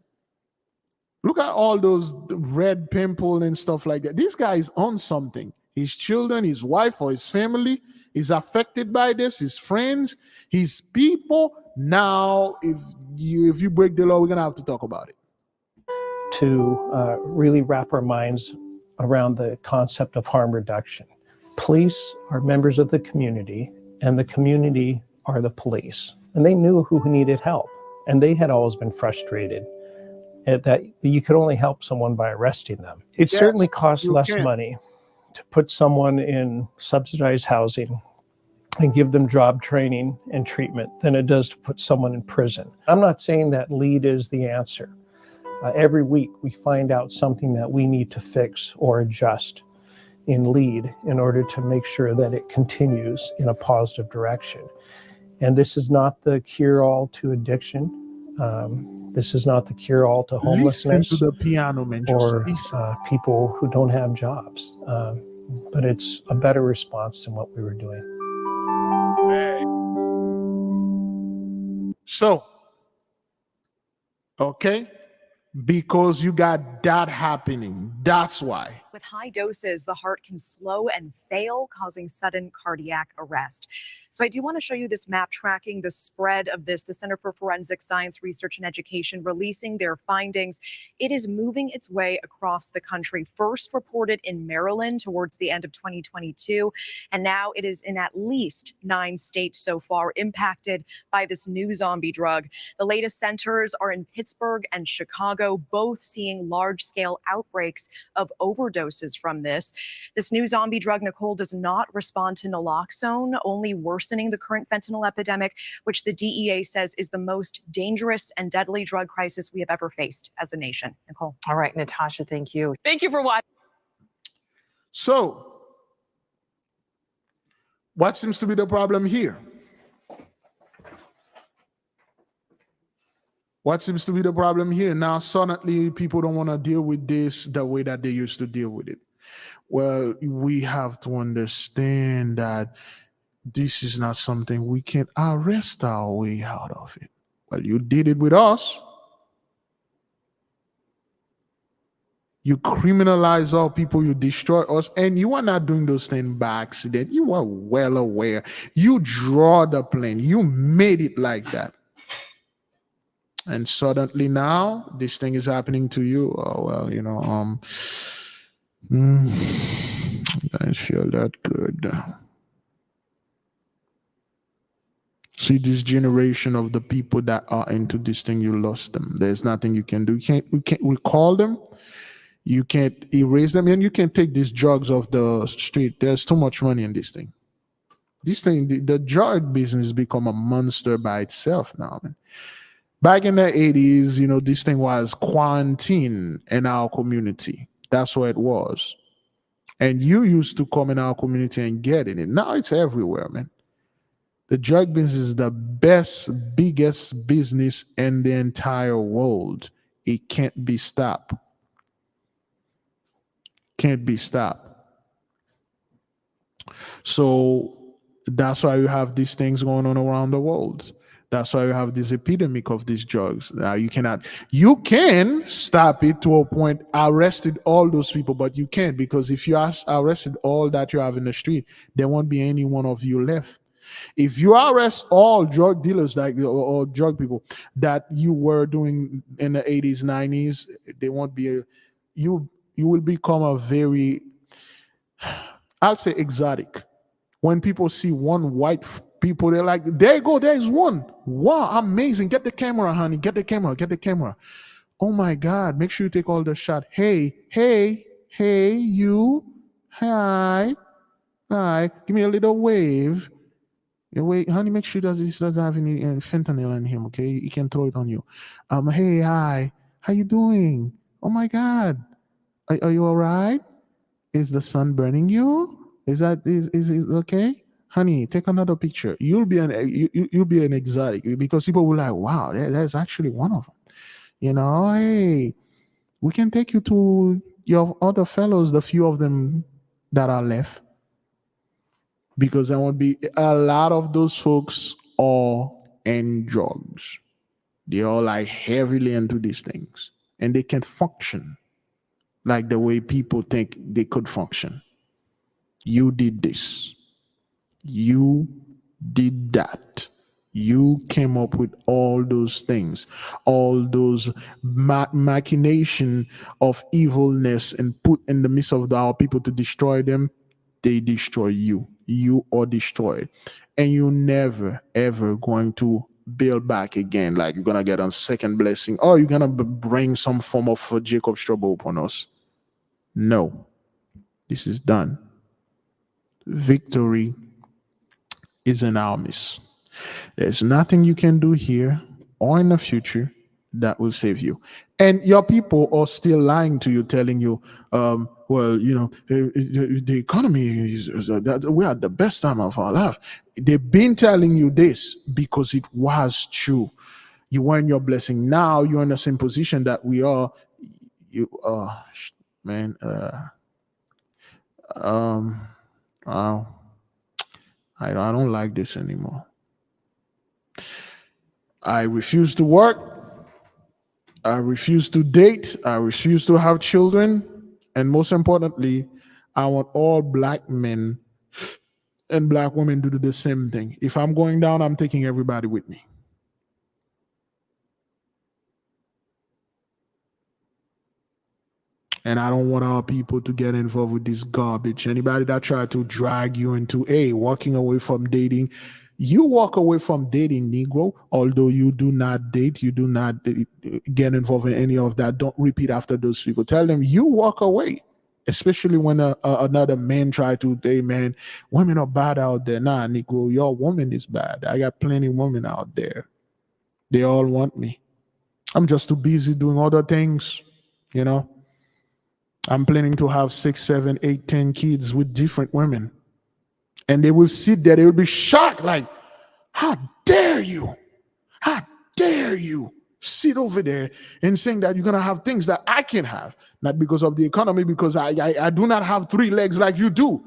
Look at all those red pimple and stuff like that. This guy is on something. His children, his wife, or his family is affected by this. His friends, his people. Now, if you break the law, we're gonna have to talk about it. To really wrap our minds around the concept of harm reduction. Police are members of the community, and the community are the police. And they knew who needed help, and they had always been frustrated that you could only help someone by arresting them. It certainly costs less money to put someone in subsidized housing and give them job training and treatment than it does to put someone in prison. I'm not saying that LEAD is the answer. Every week we find out something that we need to fix or adjust in LEAD in order to make sure that it continues in a positive direction. And this is not the cure-all to addiction. This is not the cure-all to homelessness. Listen to the piano, man. Or people who don't have jobs. But it's a better response than what we were doing. So, okay, because you got that happening. That's why. With high doses, the heart can slow and fail, causing sudden cardiac arrest. So I do want to show you this map tracking the spread of this. The Center for Forensic Science Research and Education releasing their findings. It is moving its way across the country. First reported in Maryland towards the end of 2022, and now it is in at least 9 states so far impacted by this new zombie drug. The latest centers are in Pittsburgh and Chicago, both seeing large-scale outbreaks of overdoses from this. This new zombie drug, Nicole, does not respond to naloxone, only worsening the current fentanyl epidemic, which the DEA says is the most dangerous and deadly drug crisis we have ever faced as a nation. Nicole. All right, Natasha, thank you. Thank you for watching. So, what seems to be the problem here? What seems to be the problem here? Now, suddenly, people don't want to deal with this the way that they used to deal with it. Well, we have to understand that this is not something we can arrest our way out of it. Well, you did it with us. You criminalize our people, you destroy us, and you are not doing those things by accident. You are well aware. You draw the plan. You made it like that. And suddenly now, this thing is happening to you. Oh, well, you know, I feel that good. See, this generation of the people that are into this thing, you lost them. There's nothing you can do. We can't recall them. You can't erase them, and you can't take these drugs off the street. There's too much money in this thing. This thing, the drug business become a monster by itself now, man. Back in the 80s, you know, this thing was quarantine in our community. That's what it was. And you used to come in our community and get it. Now it's everywhere, man. The drug business is the biggest business in the entire world. It can't be stopped. Can't be stopped. So that's why you have these things going on around the world. That's why you have this epidemic of these drugs. Now you can stop it to a point, arrested all those people, but you can't, because if you arrested all that you have in the street, there won't be any one of you left. If you arrest all drug dealers or drug people that you were doing in the 80s, 90s, they won't be you will become a very, I'll say, exotic. When people see one white people, they're like, there you go, there's one. Wow, amazing. Get the camera, honey. Get the camera. Oh my God, make sure you take all the shot. Hey, you. Hi. Give me a little wave. Wait, honey, make sure he doesn't have any fentanyl in him, okay? He can throw it on you. Hey, hi. How you doing? Oh my God. Are you all right? Is the sun burning you? Is it okay? Honey, take another picture. You'll be an exotic, because people will like, wow, there's actually one of them. Hey, we can take you to your other fellows, the few of them that are left, because there won't be a lot of those folks are in drugs. They are like heavily into these things, and they can function like the way people think they could function. You did this. You did that. You came up with all those things, all those machination of evilness, and put in the midst of our people to destroy them. They destroy you. You are destroyed. And you're never, ever going to build back again. Like you're going to get a second blessing, or you're going to bring some form of Jacob's trouble upon us. No, this is done. Victory is in our midst. There's nothing you can do here or in the future that will save you. And your people are still lying to you, telling you, the economy is that we are at the best time of our life. They've been telling you this because it was true. You were in your blessing. Now you're in the same position that we are. You man. I don't like this anymore. I refuse to work. I refuse to date. I refuse to have children. And most importantly, I want all black men and black women to do the same thing. If I'm going down, I'm taking everybody with me. And I don't want our people to get involved with this garbage. Anybody that try to drag you into, walking away from dating, you walk away from dating, Negro. Although you do not date, you do not get involved in any of that. Don't repeat after those people. Tell them you walk away. Especially when another man try to, hey man, women are bad out there. Nah, Negro, your woman is bad. I got plenty of women out there. They all want me. I'm just too busy doing other things, I'm planning to have 6, 7, 8, 10 kids with different women. And they will sit there, they will be shocked, like, how dare you? How dare you sit over there and saying that you're going to have things that I can have? Not because of the economy, because I do not have 3 legs like you do.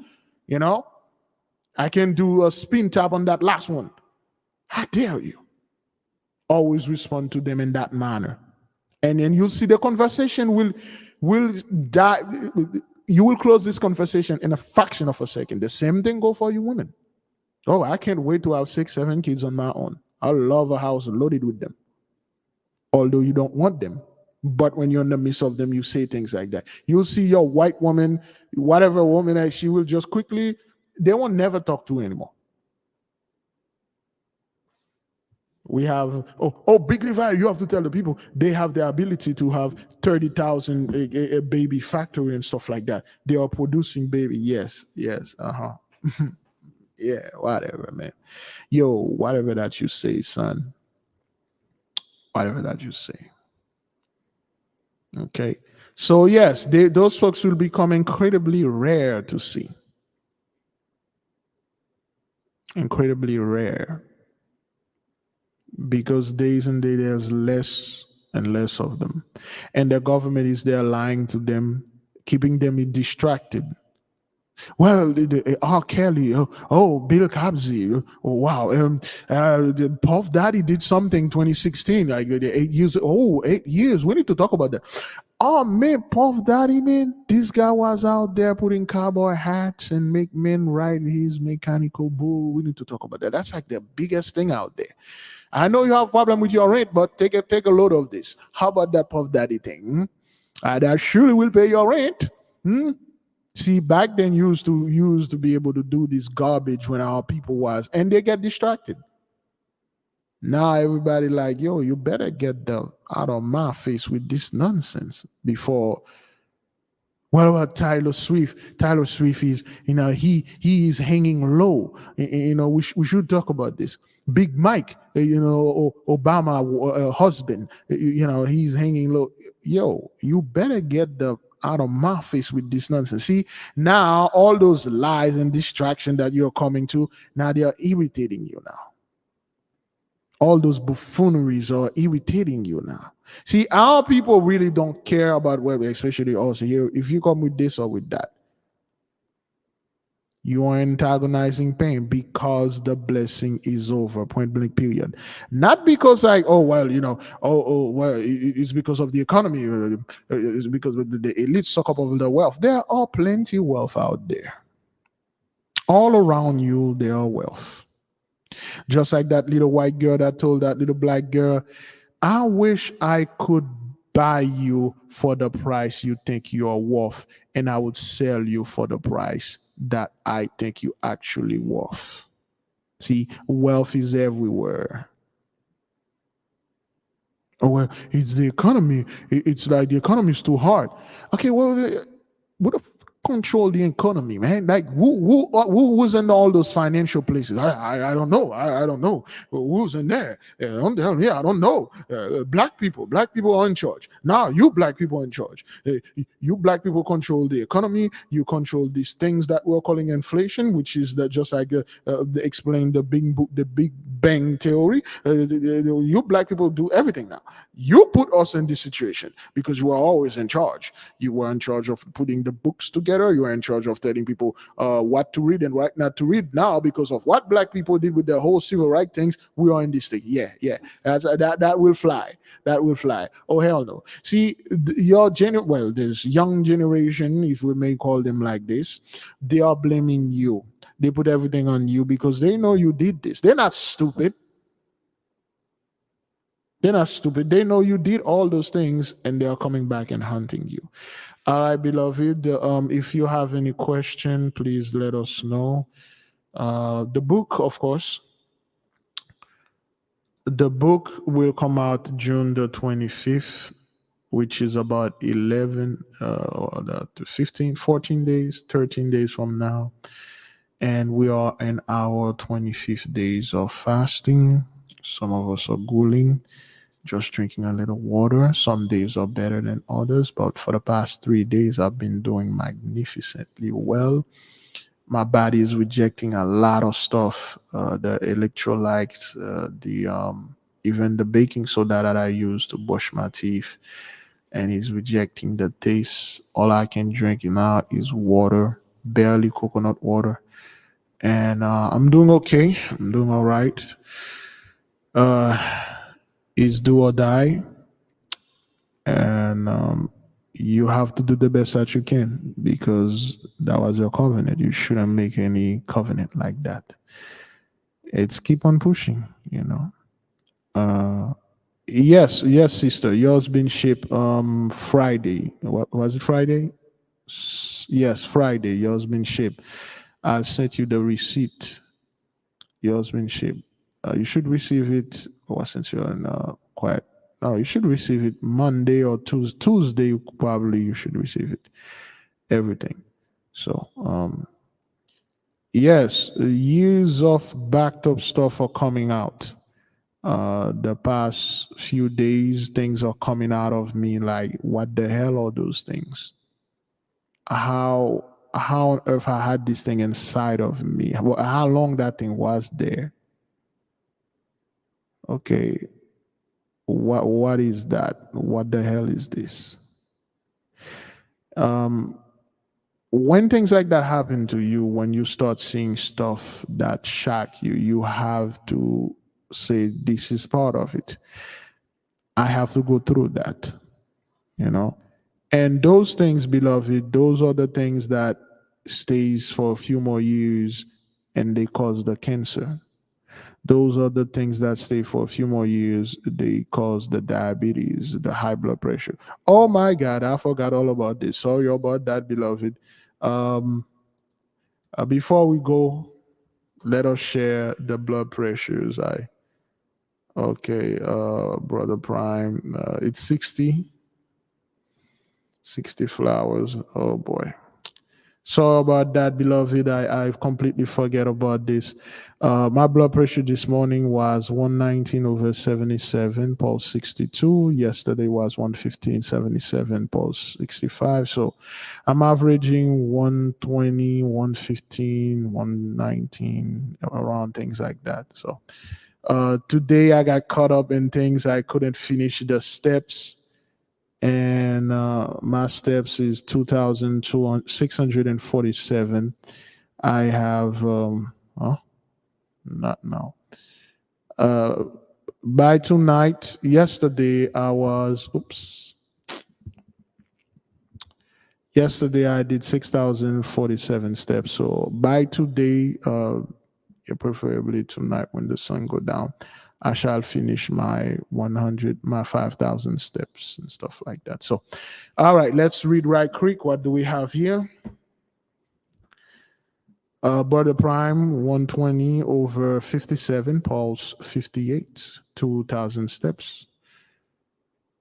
I can do a spin tap on that last one. How dare you? Always respond to them in that manner. And then you'll see the conversation will die. You will close this conversation in a fraction of a second. The same thing go for you women. Oh, I can't wait to have 6, 7 kids on my own. I love a house loaded with them. Although you don't want them. But when you're in the midst of them, you say things like that. You'll see your white woman, whatever woman, she will just quickly, they won't never talk to you anymore. We have, Big Levi, you have to tell the people, they have the ability to have 30,000 a baby factory and stuff like that. They are producing baby. Yes. Yeah, whatever, man. Yo, whatever that you say, son. Whatever that you say. Okay. So yes, those folks will become incredibly rare to see. Incredibly rare. Because days and days there's less and less of them. And the government is there lying to them, keeping them distracted. Well, R. Kelly, Bill Cosby, wow. The Puff Daddy did something 2016, like 8 years. 8 years. We need to talk about that. Oh man, Puff Daddy, man, this guy was out there putting cowboy hats and make men ride his mechanical bull. We need to talk about that. That's like the biggest thing out there. I know you have a problem with your rent, but take a load of this. How about that Puff Daddy thing? That surely will pay your rent. See, back then you used to be able to do this garbage when our people was, and they get distracted. Now everybody like, yo, you better get out of my face with this nonsense before. What about Taylor Swift? Taylor Swift is, he is hanging low. We should talk about this. Big Mike, Obama husband, he's hanging low. Yo, you better get out of my face with this nonsense. See, now all those lies and distraction that you're coming to, now they are irritating you now. All those buffooneries are irritating you now. See, our people really don't care about whether, especially also here, if you come with this or with that. You are antagonizing pain because the blessing is over, point blank, period. Not because like, oh, well, well, it's because of the economy. It's because of the elite suck up of the wealth. There are plenty of wealth out there. All around you, there are wealth. Just like that little white girl that told that little black girl, I wish I could buy you for the price you think you are worth, and I would sell you for the price that I think you actually worth. See, wealth is everywhere. Oh, well, it's the economy. It's like the economy is too hard. Okay, well, what if control the economy, man? Like who was in all those financial places? I don't know. I don't know who's in there. Don't tell me. I don't know. Black people are in charge. Now you black people are in charge. You black people control the economy. You control these things that we're calling inflation, which is just like they explain the Big Bang theory. You black people do everything now. You put us in this situation because you are always in charge. You were in charge of putting the books together. You were in charge of telling people what to read and what not to read. Now, because of what black people did with the whole civil rights things, we are in this thing. Yeah. That will fly. That will fly. Oh, hell no. See, there's young generation, if we may call them like this, they are blaming you. They put everything on you because they know you did this. They're not stupid. They're not stupid. They know you did all those things, and they are coming back and hunting you. All right, beloved. If you have any question, please let us know. The book, of course. The book will come out June the 25th, which is about 14 days, 13 days from now. And we are in our 25th days of fasting. Some of us are ghouling, just drinking a little water. Some days are better than others, but for the past 3 days, I've been doing magnificently well. My body is rejecting a lot of stuff, the electrolytes, even the baking soda that I use to brush my teeth, and it's rejecting the taste. All I can drink now is water, barely coconut water. And I'm doing okay. I'm doing all right. It's do or die. And you have to do the best that you can because that was your covenant. You shouldn't make any covenant like that. It's keep on pushing, Yes, sister. Yours been shipped Friday. What was it, Friday? Yes, Friday. Yours been shipped. I'll send you the receipt. Yours been shipped. You should receive it. Well, since you're in quiet. No, you should receive it Monday or Tuesday. Tuesday, probably you should receive it. Everything. So, yes, years of backed up stuff are coming out. The past few days, things are coming out of me like, what the hell are those things? How on earth I had this thing inside of me? How long that thing was there? Okay, what is that? What the hell is this? When things like that happen to you, when you start seeing stuff that shock you, you have to say, this is part of it. I have to go through that, And those things, beloved, those are the things that stays for a few more years and they cause the cancer. Those are the things that stay for a few more years. They cause the diabetes, the high blood pressure. Oh my God, I forgot all about this. Sorry about that, beloved. Before we go, let us share the blood pressures. Brother Prime, it's 60 flowers. Oh boy. Sorry about that, beloved. I completely forget about this. My blood pressure this morning was 119/77, pulse 62. Yesterday was 115/77, pulse 65. So I'm averaging 120, 115, 119, around things like that. So Today I got caught up in things. I couldn't finish the steps, and my steps is 2,647. I have not now. By tonight, yesterday I was yesterday I did 6,047 steps. So by today, preferably tonight when the sun go down, I shall finish my 5,000 steps and stuff like that. So, all right, let's read right quick. What do we have here? Brother Prime 120 over 57, Paul's 58, 2,000 steps.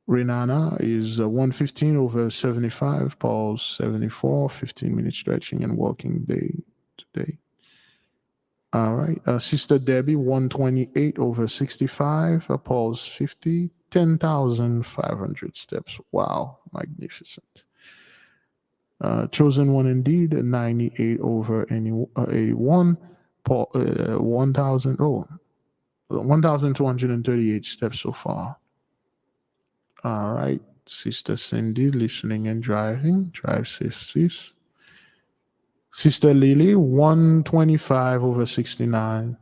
Renana is 115 over 75, Paul's 74, 15-minute stretching and walking day today. All right. Sister Debbie 128 over 65, Paul's 50, 10,500 steps. Wow, magnificent. Chosen one indeed, 98 over 81, Paul 1,238 steps so far. All right, Sister Cindy, listening and driving. Drive safe, sis. Sister Lily, 125 over 69.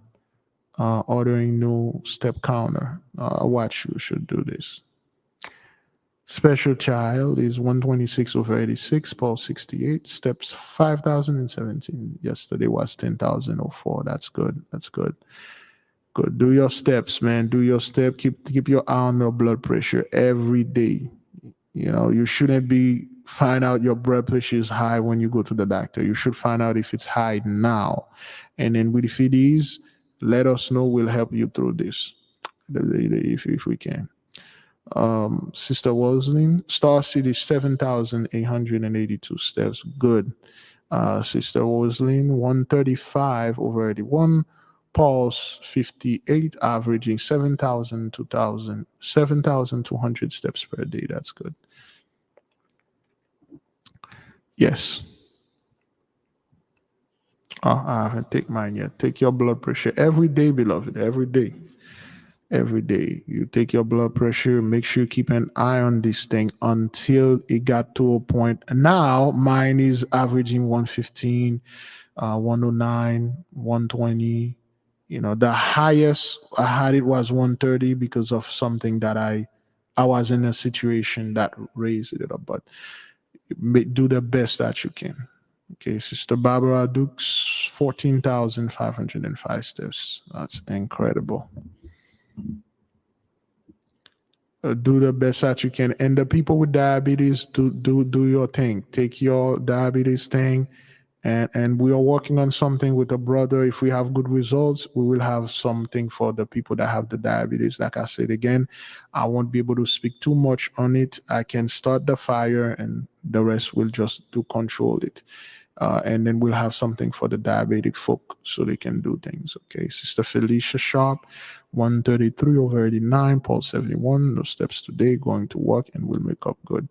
Ordering new step counter. Watch, you should do this. Special Child is 126 over 86, Paul 68, steps 5,017. Yesterday was 10,004. That's good. That's good. Good. Do your steps, man. Do your step. Keep your eye on your blood pressure every day. You know, you shouldn't find out your blood pressure is high when you go to the doctor. You should find out if it's high now. And then if it is, let us know. We'll help you through this if we can. Sister Woslin, Star City 7,882 steps. Good. Sister Woslin 135 over 81. Paul's 58, averaging 7,200 steps per day. That's good. Yes. I haven't taken mine yet. Take your blood pressure every day, beloved. Every day. Every day. You take your blood pressure. Make sure you keep an eye on this thing until it got to a point. Now, mine is averaging 115, 109, 120. You know, the highest I had it was 130 because of something that I was in a situation that raised it up. But do the best that you can. Okay, Sister Barbara Dukes, 14,505 steps. That's incredible. Do the best that you can. And the people with diabetes, do your thing. Take your diabetes thing. And we are working on something with a brother. If we have good results, we will have something for the people that have the diabetes. Like I said again, I won't be able to speak too much on it. I can start the fire and the rest will just control it. And then we'll have something for the diabetic folk so they can do things. Okay, Sister Felicia Sharp, 133 over 89, Paul 71, no steps today, going to work and we'll make up good.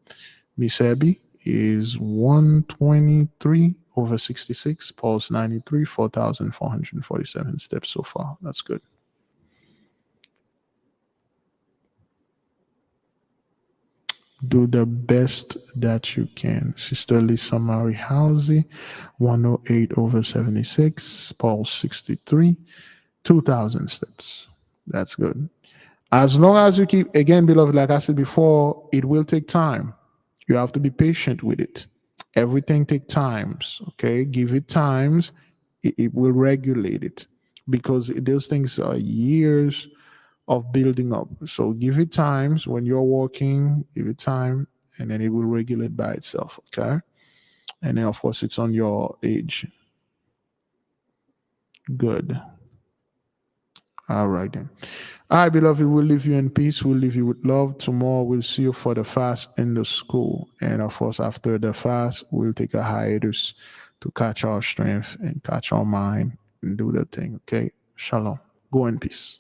Miss Abby is 123 over 66, Paul's 93, 4,447 steps so far. That's good. Do the best that you can. Sister Lisa Marie Housey, 108 over 76, Paul 63, 2,000 steps. That's good. As long as you keep, again, beloved, like I said before, it will take time. You have to be patient with it. Everything takes times, okay? Give it times, it will regulate it because those things are years of building up. So give it times when you're walking, give it time, and then it will regulate by itself, okay? And then, of course, it's on your age. Good. All right, then. All right, beloved, we'll leave you in peace. We'll leave you with love. Tomorrow, we'll see you for the fast in the school. And, of course, after the fast, we'll take a hiatus to catch our strength and catch our mind and do the thing, okay? Shalom. Go in peace.